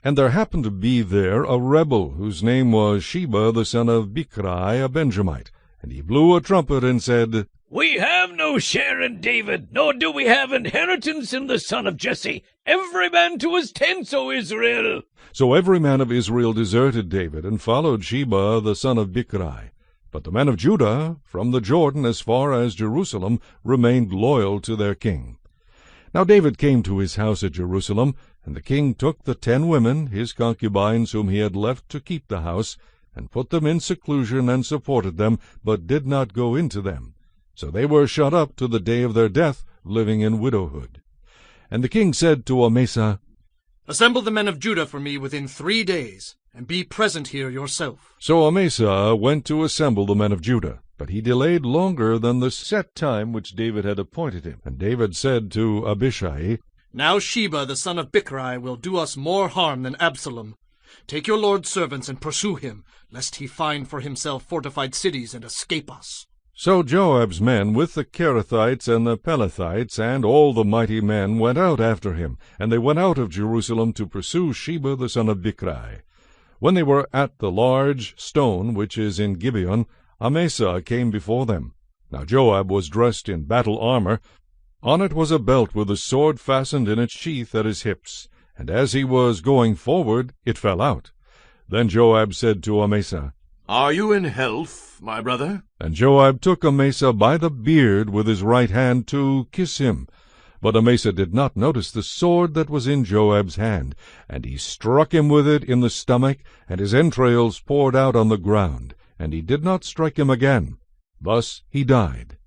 And there happened to be there a rebel, whose name was Sheba the son of Bichri, a Benjamite. And he blew a trumpet, and said, We have no share in David, nor do we have inheritance in the son of Jesse. Every man to his tents, O Israel. So every man of Israel deserted David, and followed Sheba the son of Bichri. But the men of Judah, from the Jordan as far as Jerusalem, remained loyal to their king. Now David came to his house at Jerusalem, and the king took the 10 women, his concubines, whom he had left to keep the house, and put them in seclusion, and supported them, but did not go into them. So they were shut up to the day of their death, living in widowhood. And the king said to Amasa, Assemble the men of Judah for me within 3 days, and be present here yourself. So Amasa went to assemble the men of Judah, but he delayed longer than the set time which David had appointed him. And David said to Abishai, Now Sheba the son of Bichri will do us more harm than Absalom. Take your lord's servants and pursue him, lest he find for himself fortified cities and escape us. So Joab's men with the Kerethites and the Pelethites and all the mighty men went out after him, and they went out of Jerusalem to pursue Sheba the son of Bichri. When they were at the large stone which is in Gibeon, Amasa came before them. Now Joab was dressed in battle armor. On it was a belt with a sword fastened in its sheath at his hips, and as he was going forward, it fell out. Then Joab said to Amasa, Are you in health, my brother? And Joab took Amasa by the beard with his right hand to kiss him. But Amasa did not notice the sword that was in Joab's hand, and he struck him with it in the stomach, and his entrails poured out on the ground, and he did not strike him again. Thus he died.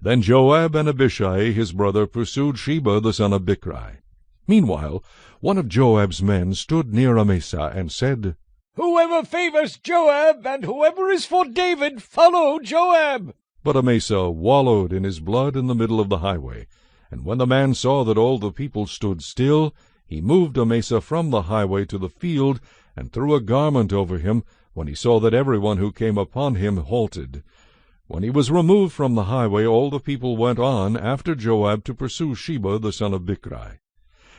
Then Joab and Abishai his brother pursued Sheba the son of Bichri. Meanwhile one of Joab's men stood near Amasa, and said, Whoever favors Joab, and whoever is for David, follow Joab. But Amasa wallowed in his blood in the middle of the highway. And when the man saw that all the people stood still, he moved Amasa from the highway to the field, and threw a garment over him, when he saw that every one who came upon him halted. When he was removed from the highway, all the people went on after Joab to pursue Sheba the son of Bichri.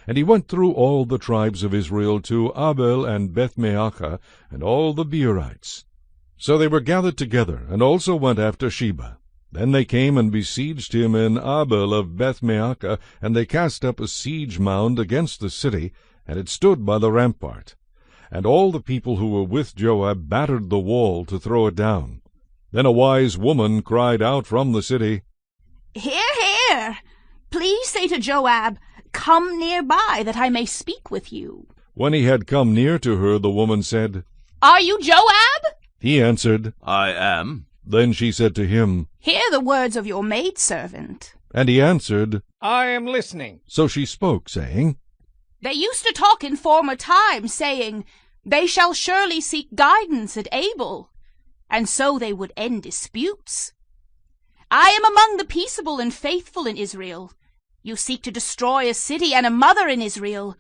And he went through all the tribes of Israel to Abel and Beth-Maachah, and all the Beerites. So they were gathered together, and also went after Sheba. Then they came and besieged him in Abel of Beth-Maachah, and they cast up a siege mound against the city, and it stood by the rampart. And all the people who were with Joab battered the wall to throw it down. Then a wise woman cried out from the city, Hear, hear! Please say to Joab, Come near by, that I may speak with you. When he had come near to her, the woman said, Are you Joab? He answered, I am. Then she said to him, Hear the words of your maidservant. And he answered, I am listening. So she spoke, saying, They used to talk in former times, saying, They shall surely seek guidance at Abel, and so they would end disputes. I am among the peaceable and faithful in Israel. You seek to destroy a city and a mother in Israel.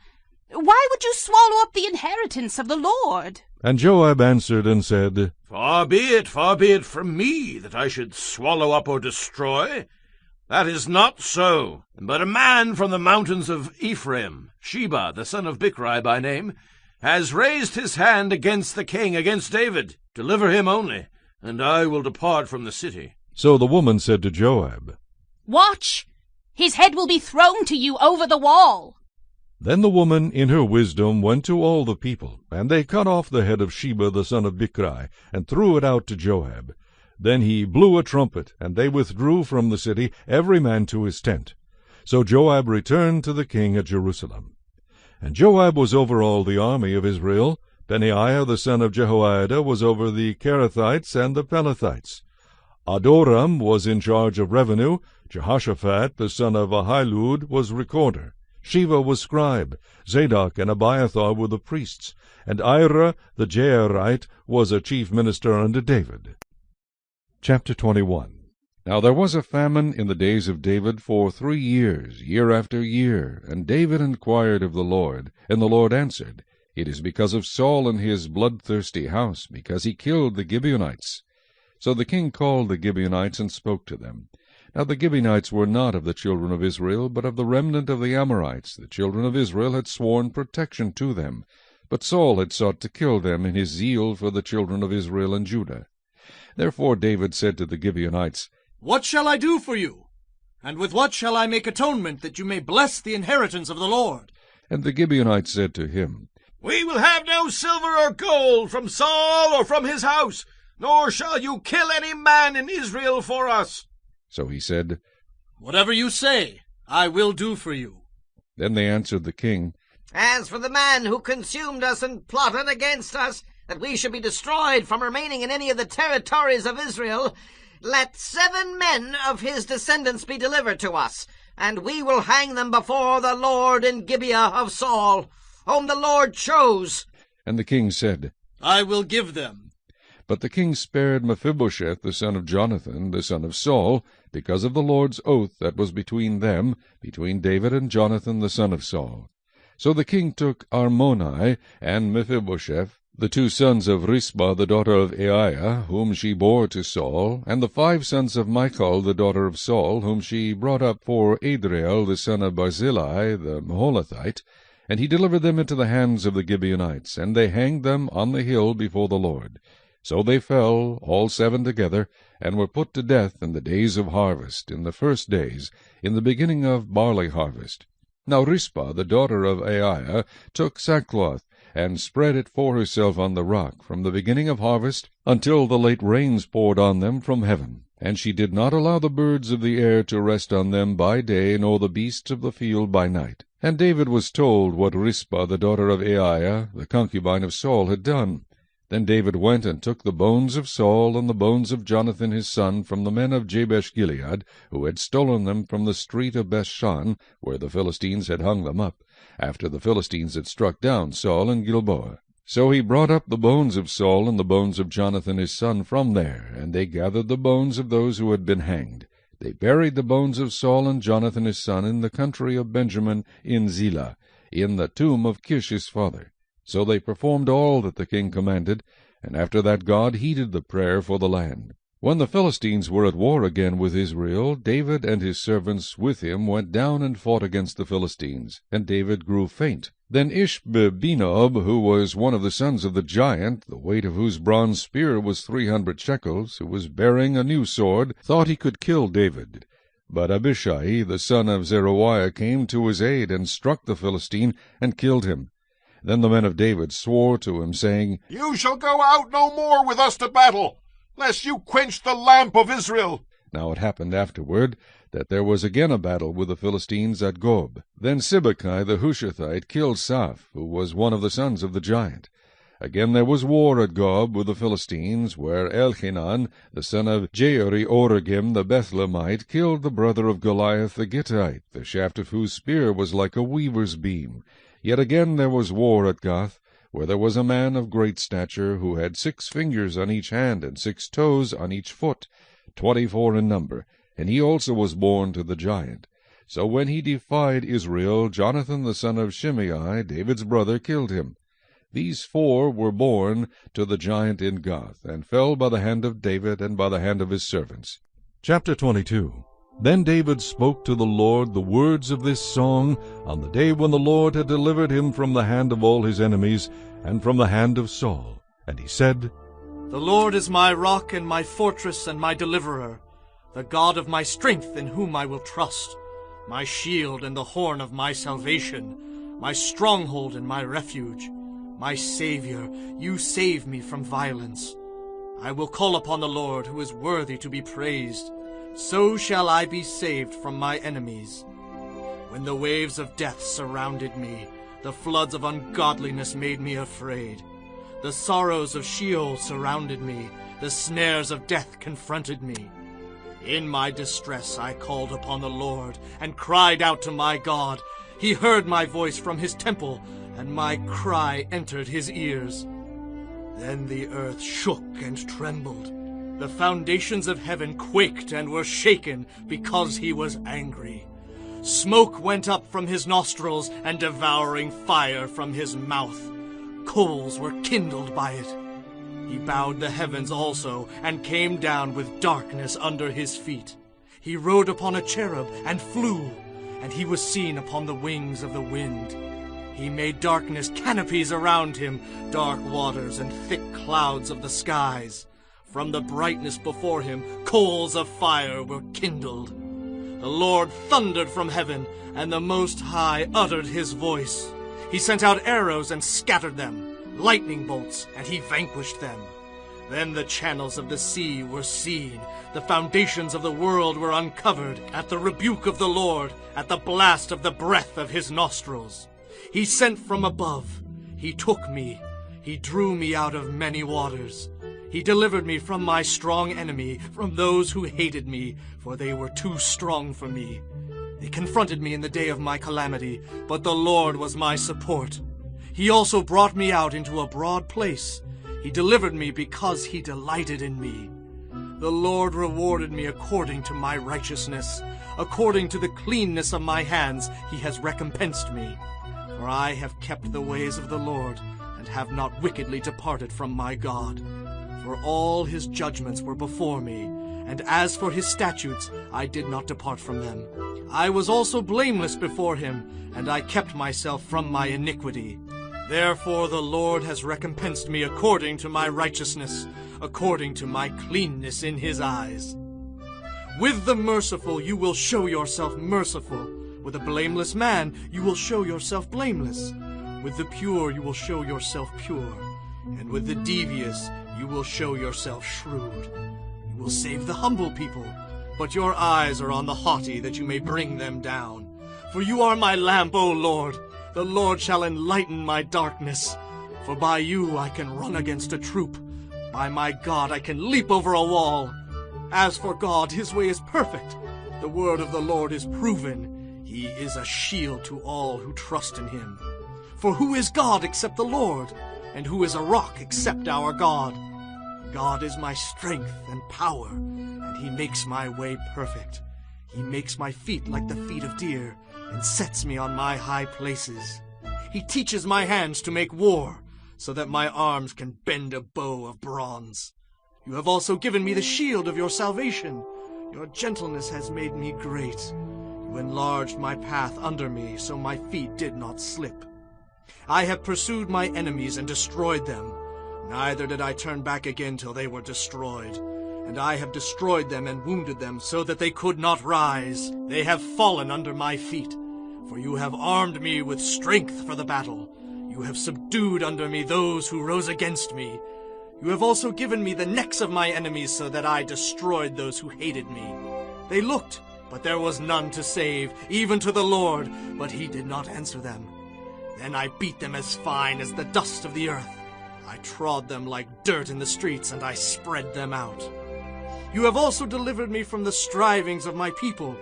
Why would you swallow up the inheritance of the Lord? And Joab answered and said, far be it from me that I should swallow up or destroy. That is not so. But a man from the mountains of Ephraim, Sheba, the son of Bichri by name, has raised his hand against the king, against David. Deliver him only, and I will depart from the city. So the woman said to Joab, Watch! His head will be thrown to you over the wall. Then the woman in her wisdom went to all the people, and they cut off the head of Sheba the son of Bichri, and threw it out to Joab. Then he blew a trumpet, and they withdrew from the city, every man to his tent. So Joab returned to the king at Jerusalem. And Joab was over all the army of Israel. Benaiah the son of Jehoiada was over the Kerethites and the Pelethites. Adoram was in charge of revenue. Jehoshaphat the son of Ahilud was recorder. Sheva was scribe. Zadok and Abiathar were the priests. And Ira the Jairite was a chief minister under David. Chapter 21. Now there was a famine in the days of David for 3 years, year after year. And David inquired of the Lord, and the Lord answered, It is because of Saul and his bloodthirsty house, because he killed the Gibeonites. So the king called the Gibeonites and spoke to them. Now the Gibeonites were not of the children of Israel, but of the remnant of the Amorites. The children of Israel had sworn protection to them. But Saul had sought to kill them in his zeal for the children of Israel and Judah. Therefore David said to the Gibeonites, What shall I do for you? And with what shall I make atonement, that you may bless the inheritance of the Lord? And the Gibeonites said to him, We will have no silver or gold from Saul or from his house, nor shall you kill any man in Israel for us. So he said, Whatever you say, I will do for you. Then they answered the king, As for the man who consumed us and plotted against us, that we should be destroyed from remaining in any of the territories of Israel, let 7 men of his descendants be delivered to us, and we will hang them before the Lord in Gibeah of Saul, whom the Lord chose. And the king said, I will give them. But the king spared Mephibosheth the son of Jonathan, the son of Saul, because of the Lord's oath that was between them, between David and Jonathan the son of Saul. So the king took Armoni and Mephibosheth, the 2 sons of Rizpah the daughter of Aiah, whom she bore to Saul, and the 5 sons of Michal the daughter of Saul, whom she brought up for Adriel the son of Barzillai the Maholathite, and he delivered them into the hands of the Gibeonites, and they hanged them on the hill before the Lord. So they fell, all 7 together, and were put to death in the days of harvest, in the first days, in the beginning of barley harvest. Now Rizpah the daughter of Aiah took sackcloth, and spread it for herself on the rock, from the beginning of harvest until the late rains poured on them from heaven. And she did not allow the birds of the air to rest on them by day, nor the beasts of the field by night. And David was told what Rizpah the daughter of Aiah, the concubine of Saul, had done. Then David went and took the bones of Saul and the bones of Jonathan his son from the men of Jabesh-Gilead, who had stolen them from the street of Bethshan, where the Philistines had hung them up, after the Philistines had struck down Saul in Gilboa. So he brought up the bones of Saul and the bones of Jonathan his son from there, and they gathered the bones of those who had been hanged. They buried the bones of Saul and Jonathan his son in the country of Benjamin in Zelah, in the tomb of Kish his father. So they performed all that the king commanded, and after that God heeded the prayer for the land. When the Philistines were at war again with Israel, David and his servants with him went down and fought against the Philistines, and David grew faint. Then Ishbi-Benob, who was one of the sons of the giant, the weight of whose bronze spear was 300 shekels, who was bearing a new sword, thought he could kill David. But Abishai, the son of Zeruiah, came to his aid, and struck the Philistine, and killed him. Then the men of David swore to him, saying, You shall go out no more with us to battle, lest you quench the lamp of Israel. Now it happened afterward that there was again a battle with the Philistines at Gob. Then Sibbecai the Hushathite killed Saph, who was one of the sons of the giant. Again there was war at Gob with the Philistines, where Elhanan, the son of Jehoiarib the Bethlehemite, killed the brother of Goliath the Gittite, the shaft of whose spear was like a weaver's beam. Yet again there was war at Gath, where there was a man of great stature, who had 6 fingers on each hand, and 6 toes on each foot, 24 in number, and he also was born to the giant. So when he defied Israel, Jonathan the son of Shimei, David's brother, killed him. These 4 were born to the giant in Gath, and fell by the hand of David and by the hand of his servants. Chapter 22. Then David spoke to the Lord the words of this song on the day when the Lord had delivered him from the hand of all his enemies, and from the hand of Saul. And he said, The Lord is my rock and my fortress and my deliverer, the God of my strength in whom I will trust, my shield and the horn of my salvation, my stronghold and my refuge. My Savior, you save me from violence. I will call upon the Lord, who is worthy to be praised. So shall I be saved from my enemies. When the waves of death surrounded me, the floods of ungodliness made me afraid. The sorrows of Sheol surrounded me, the snares of death confronted me. In my distress I called upon the Lord, and cried out to my God. He heard my voice from his temple, and my cry entered his ears. Then the earth shook and trembled. The foundations of heaven quaked and were shaken because he was angry. Smoke went up from his nostrils, and devouring fire from his mouth. Coals were kindled by it. He bowed the heavens also, and came down with darkness under his feet. He rode upon a cherub and flew, and he was seen upon the wings of the wind. He made darkness canopies around him, dark waters and thick clouds of the skies. From the brightness before him, coals of fire were kindled. The Lord thundered from heaven, and the Most High uttered his voice. He sent out arrows and scattered them, lightning bolts, and he vanquished them. Then the channels of the sea were seen. The foundations of the world were uncovered at the rebuke of the Lord, at the blast of the breath of his nostrils. He sent from above. He took me. He drew me out of many waters. He delivered me from my strong enemy, from those who hated me, for they were too strong for me. They confronted me in the day of my calamity, but the Lord was my support. He also brought me out into a broad place. He delivered me because he delighted in me. The Lord rewarded me according to my righteousness. According to the cleanness of my hands he has recompensed me. For I have kept the ways of the Lord, and have not wickedly departed from my God. For all his judgments were before me, and as for his statutes, I did not depart from them. I was also blameless before him, and I kept myself from my iniquity. Therefore the Lord has recompensed me according to my righteousness, according to my cleanness in his eyes. With the merciful you will show yourself merciful. With a blameless man you will show yourself blameless. With the pure you will show yourself pure. And with the devious you will show yourself shrewd. You will save the humble people, but your eyes are on the haughty, that you may bring them down. For you are my lamp, O Lord. The Lord shall enlighten my darkness. For by you I can run against a troop. By my God I can leap over a wall. As for God, his way is perfect. The word of the Lord is proven. He is a shield to all who trust in him. For who is God except the Lord? And who is a rock except our God? God is my strength and power, and he makes my way perfect. He makes my feet like the feet of deer, and sets me on my high places. He teaches my hands to make war, so that my arms can bend a bow of bronze. You have also given me the shield of your salvation. Your gentleness has made me great. You enlarged my path under me, so my feet did not slip. I have pursued my enemies and destroyed them. Neither did I turn back again till they were destroyed. And I have destroyed them and wounded them, so that they could not rise. They have fallen under my feet. For you have armed me with strength for the battle. You have subdued under me those who rose against me. You have also given me the necks of my enemies, so that I destroyed those who hated me. They looked, but there was none to save, even to the Lord, but he did not answer them. Then I beat them as fine as the dust of the earth. I trod them like dirt in the streets, and I spread them out. You have also delivered me from the strivings of my people.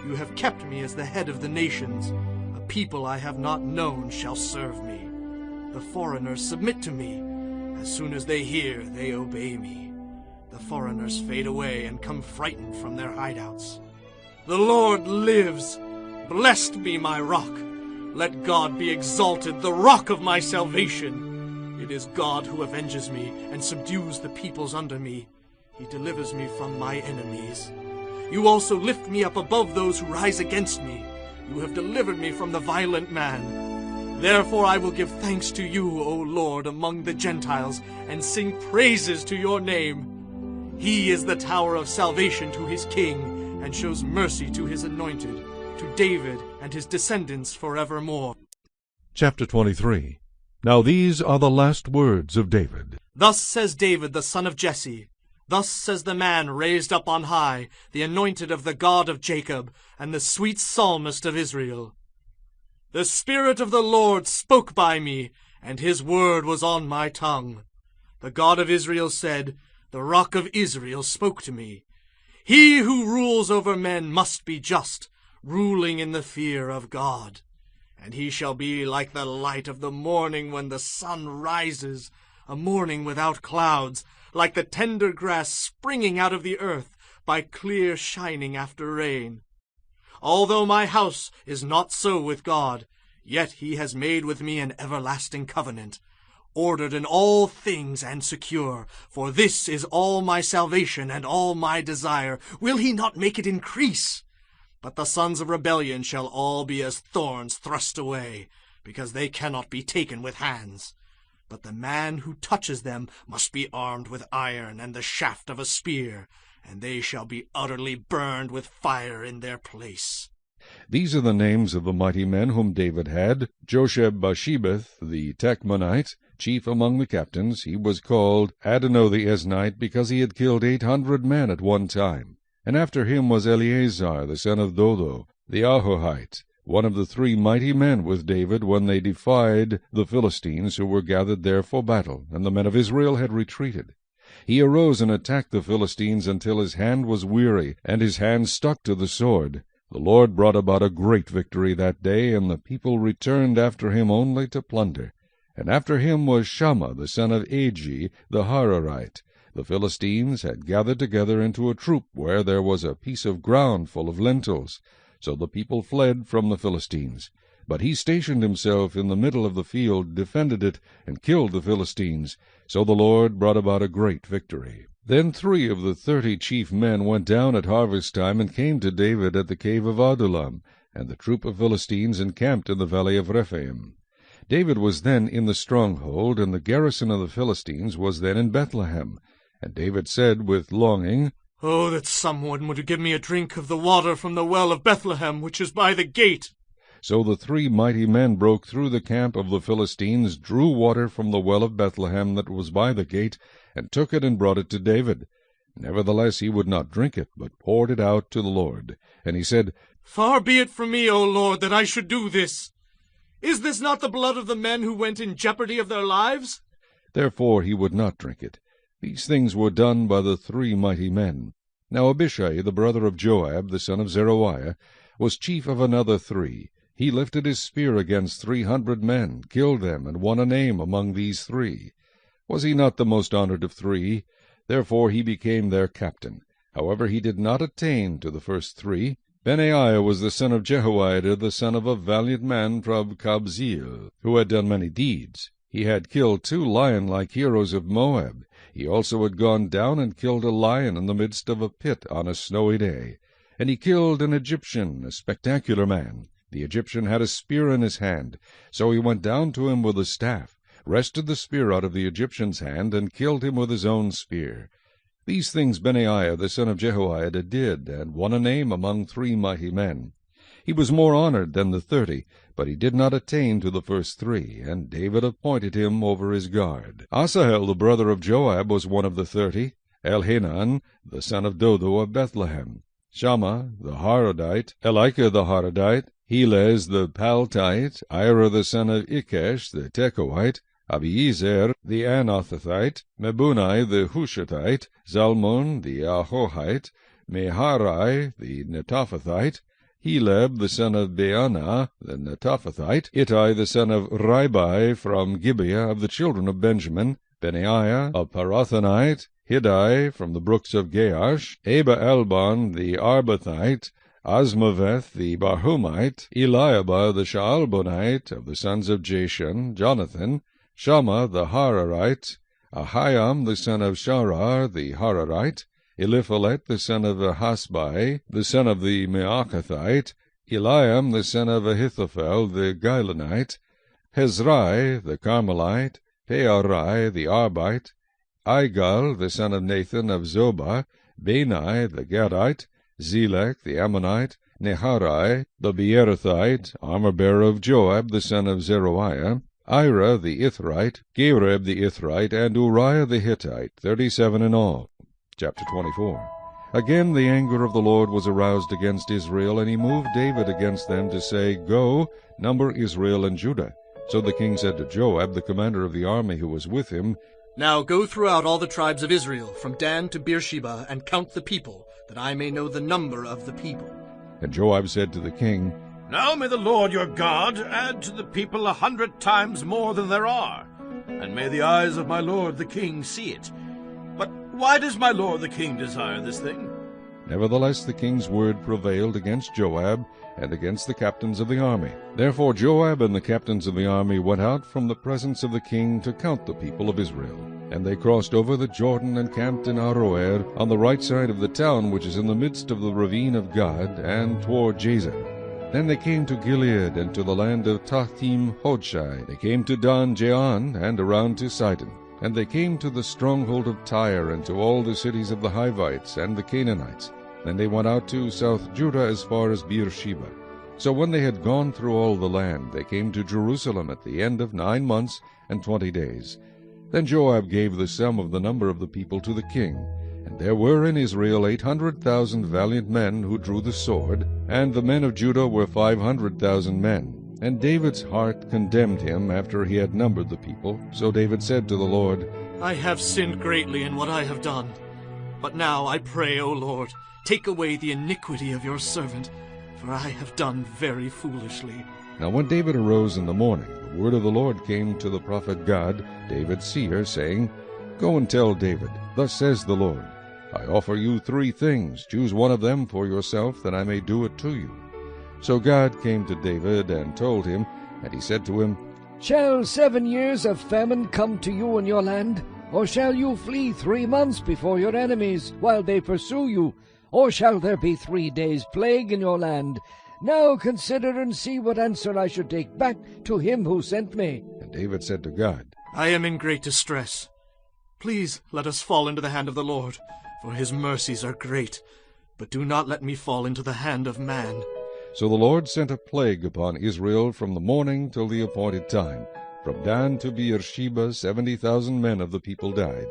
You have kept me as the head of the nations. A people I have not known shall serve me. The foreigners submit to me. As soon as they hear, they obey me. The foreigners fade away and come frightened from their hideouts. The Lord lives. Blessed be my rock. Let God be exalted, the rock of my salvation. It is God who avenges me and subdues the peoples under me. He delivers me from my enemies. You also lift me up above those who rise against me. You have delivered me from the violent man. Therefore I will give thanks to you, O Lord, among the Gentiles, and sing praises to your name. He is the tower of salvation to his king, and shows mercy to his anointed, to David and his descendants forevermore. Chapter 23. Now these are the last words of David. Thus says David the son of Jesse, thus says the man raised up on high, the anointed of the God of Jacob, and the sweet psalmist of Israel. The Spirit of the Lord spoke by me, and his word was on my tongue. The God of Israel said, the Rock of Israel spoke to me. He who rules over men must be just, ruling in the fear of God. And he shall be like the light of the morning when the sun rises, a morning without clouds, like the tender grass springing out of the earth, by clear shining after rain. Although my house is not so with God, yet he has made with me an everlasting covenant, ordered in all things and secure. For this is all my salvation and all my desire. Will he not make it increase? But the sons of rebellion shall all be as thorns thrust away, because they cannot be taken with hands. But the man who touches them must be armed with iron and the shaft of a spear, and they shall be utterly burned with fire in their place. These are the names of the mighty men whom David had: Josheb-Bashebeth the Tachmonite, chief among the captains. He was called Adonai the Eznite, because he had killed 800 men at one time. And after him was Eleazar the son of Dodo, the Ahohite, one of the 3 mighty men with David when they defied the Philistines, who were gathered there for battle, and the men of Israel had retreated. He arose and attacked the Philistines until his hand was weary, and his hand stuck to the sword. The Lord brought about a great victory that day, and the people returned after him only to plunder. And after him was Shammah the son of Agi the Hararite. The Philistines had gathered together into a troop where there was a piece of ground full of lentils. So the people fled from the Philistines. But he stationed himself in the middle of the field, defended it, and killed the Philistines. So the Lord brought about a great victory. Then 3 of the 30 chief men went down at harvest time and came to David at the cave of Adullam, and the troop of Philistines encamped in the valley of Rephaim. David was then in the stronghold, and the garrison of the Philistines was then in Bethlehem. And David said with longing, Oh, that someone would give me a drink of the water from the well of Bethlehem, which is by the gate. So the 3 mighty men broke through the camp of the Philistines, drew water from the well of Bethlehem that was by the gate, and took it and brought it to David. Nevertheless he would not drink it, but poured it out to the Lord. And he said, Far be it from me, O Lord, that I should do this. Is this not the blood of the men who went in jeopardy of their lives? Therefore he would not drink it. These things were done by the 3 mighty men. Now Abishai, the brother of Joab, the son of Zeruiah, was chief of another 3. He lifted his spear against 300 men, killed them, and won a name among these 3. Was he not the most honored of 3? Therefore he became their captain. However, he did not attain to the first 3. Benaiah was the son of Jehoiada, the son of a valiant man from Kabzeel, who had done many deeds. He had killed 2 lion-like heroes of Moab. He also had gone down and killed a lion in the midst of a pit on a snowy day. And he killed an Egyptian, a spectacular man. The Egyptian had a spear in his hand. So he went down to him with a staff, wrested the spear out of the Egyptian's hand, and killed him with his own spear. These things Benaiah the son of Jehoiada did, and won a name among 3 mighty men. He was more honored than the 30, but he did not attain to the first 3, and David appointed him over his guard. Asahel the brother of Joab was one of the 30, Elhanan the son of Dodo of Bethlehem, Shammah the Harodite, Elika the Harodite, Helez the Paltite, Ira the son of Ikesh the Tekoite, Abiezer the Anathothite, Mebunai the Hushathite, Zalmon the Ahohite, Meharai the Netophathite, Heleb the son of Baanah the Netophathite, Ittai the son of Ribai from Gibeah of the children of Benjamin, Benaiah a Parathonite, Hiddai from the brooks of Gaash, Aba-Elbon the Arbathite, Asmaveth the Barhumite, Eliab the Shaalbonite, of the sons of Jashan, Jonathan, Shammah the Hararite, Ahiam the son of Sharar the Hararite, Eliphalet the son of Ahasbai, the son of the Maachathite, Eliam the son of Ahithophel the Gilonite, Hezrai the Carmelite, Pearai the Arbite, Igal the son of Nathan of Zobah, Bani the Gadite, Zelek the Ammonite, Neharai the Beerothite, armor-bearer of Joab the son of Zeruiah, Ira the Ithrite, Gareb the Ithrite, and Uriah the Hittite, 37 in all. Chapter 24. Again the anger of the Lord was aroused against Israel, and he moved David against them to say, Go, number Israel and Judah. So the king said to Joab, the commander of the army who was with him, Now go throughout all the tribes of Israel, from Dan to Beersheba, and count the people, that I may know the number of the people. And Joab said to the king, Now may the Lord your God add to the people 100 times more than there are, and may the eyes of my lord the king see it. But why does my lord the king desire this thing? Nevertheless the king's word prevailed against Joab and against the captains of the army. Therefore Joab and the captains of the army went out from the presence of the king to count the people of Israel. And they crossed over the Jordan and camped in Aroer on the right side of the town which is in the midst of the ravine of Gad, and toward Jazer. Then they came to Gilead and to the land of Tahtim Hodshai. They came to Dan Jaan and around to Sidon. And they came to the stronghold of Tyre, and to all the cities of the Hivites and the Canaanites. Then they went out to South Judah as far as Beersheba. So when they had gone through all the land, they came to Jerusalem at the end of 9 months and 20 days. Then Joab gave the sum of the number of the people to the king. And there were in Israel 800,000 valiant men who drew the sword, and the men of Judah were 500,000 men. And David's heart condemned him after he had numbered the people. So David said to the Lord, I have sinned greatly in what I have done. But now I pray, O Lord, take away the iniquity of your servant, for I have done very foolishly. Now when David arose in the morning, the word of the Lord came to the prophet Gad, David's seer, saying, Go and tell David, Thus says the Lord, I offer you 3 things. Choose one of them for yourself, that I may do it to you. So God came to David and told him, and he said to him, Shall 7 years of famine come to you in your land? Or shall you flee 3 months before your enemies, while they pursue you? Or shall there be 3 days' plague in your land? Now consider and see what answer I should take back to him who sent me. And David said to God, I am in great distress. Please let us fall into the hand of the Lord, for his mercies are great. But do not let me fall into the hand of man. So the Lord sent a plague upon Israel from the morning till the appointed time. From Dan to Beersheba 70,000 men of the people died.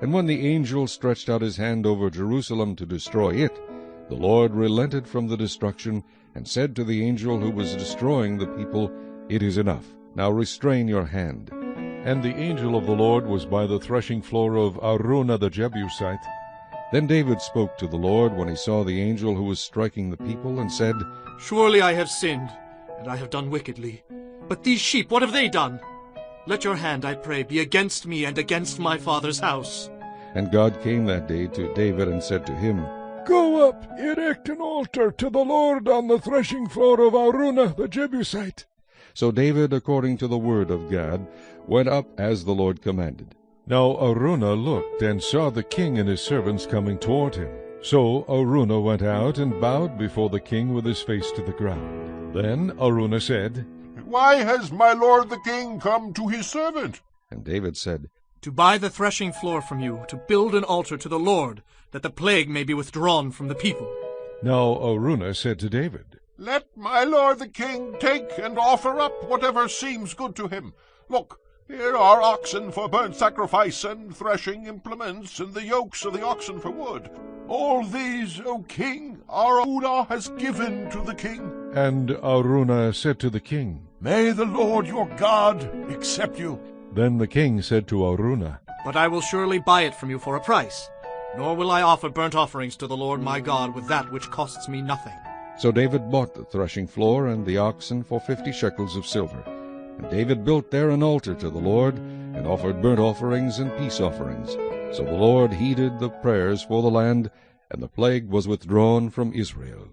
And when the angel stretched out his hand over Jerusalem to destroy it, the Lord relented from the destruction, and said to the angel who was destroying the people, It is enough. Now restrain your hand. And the angel of the Lord was by the threshing floor of Araunah the Jebusite. Then David spoke to the Lord when he saw the angel who was striking the people, and said, Surely I have sinned, and I have done wickedly. But these sheep, what have they done? Let your hand, I pray, be against me and against my father's house. And God came that day to David and said to him, Go up, erect an altar to the Lord on the threshing floor of Araunah the Jebusite. So David, according to the word of God, went up as the Lord commanded. Now Araunah looked and saw the king and his servants coming toward him. So Araunah went out and bowed before the king with his face to the ground. Then Araunah said, Why has my lord the king come to his servant? And David said, To buy the threshing floor from you, to build an altar to the Lord, that the plague may be withdrawn from the people. Now Araunah said to David, Let my lord the king take and offer up whatever seems good to him. Look, here are oxen for burnt sacrifice, and threshing implements, and the yokes of the oxen for wood. All these, O king, Araunah has given to the king. And Araunah said to the king, May the Lord your God accept you. Then the king said to Araunah, But I will surely buy it from you for a price, nor will I offer burnt offerings to the Lord my God with that which costs me nothing. So David bought the threshing floor and the oxen for 50 shekels of silver. And David built there an altar to the Lord, and offered burnt offerings and peace offerings. So the Lord heeded the prayers for the land, and the plague was withdrawn from Israel.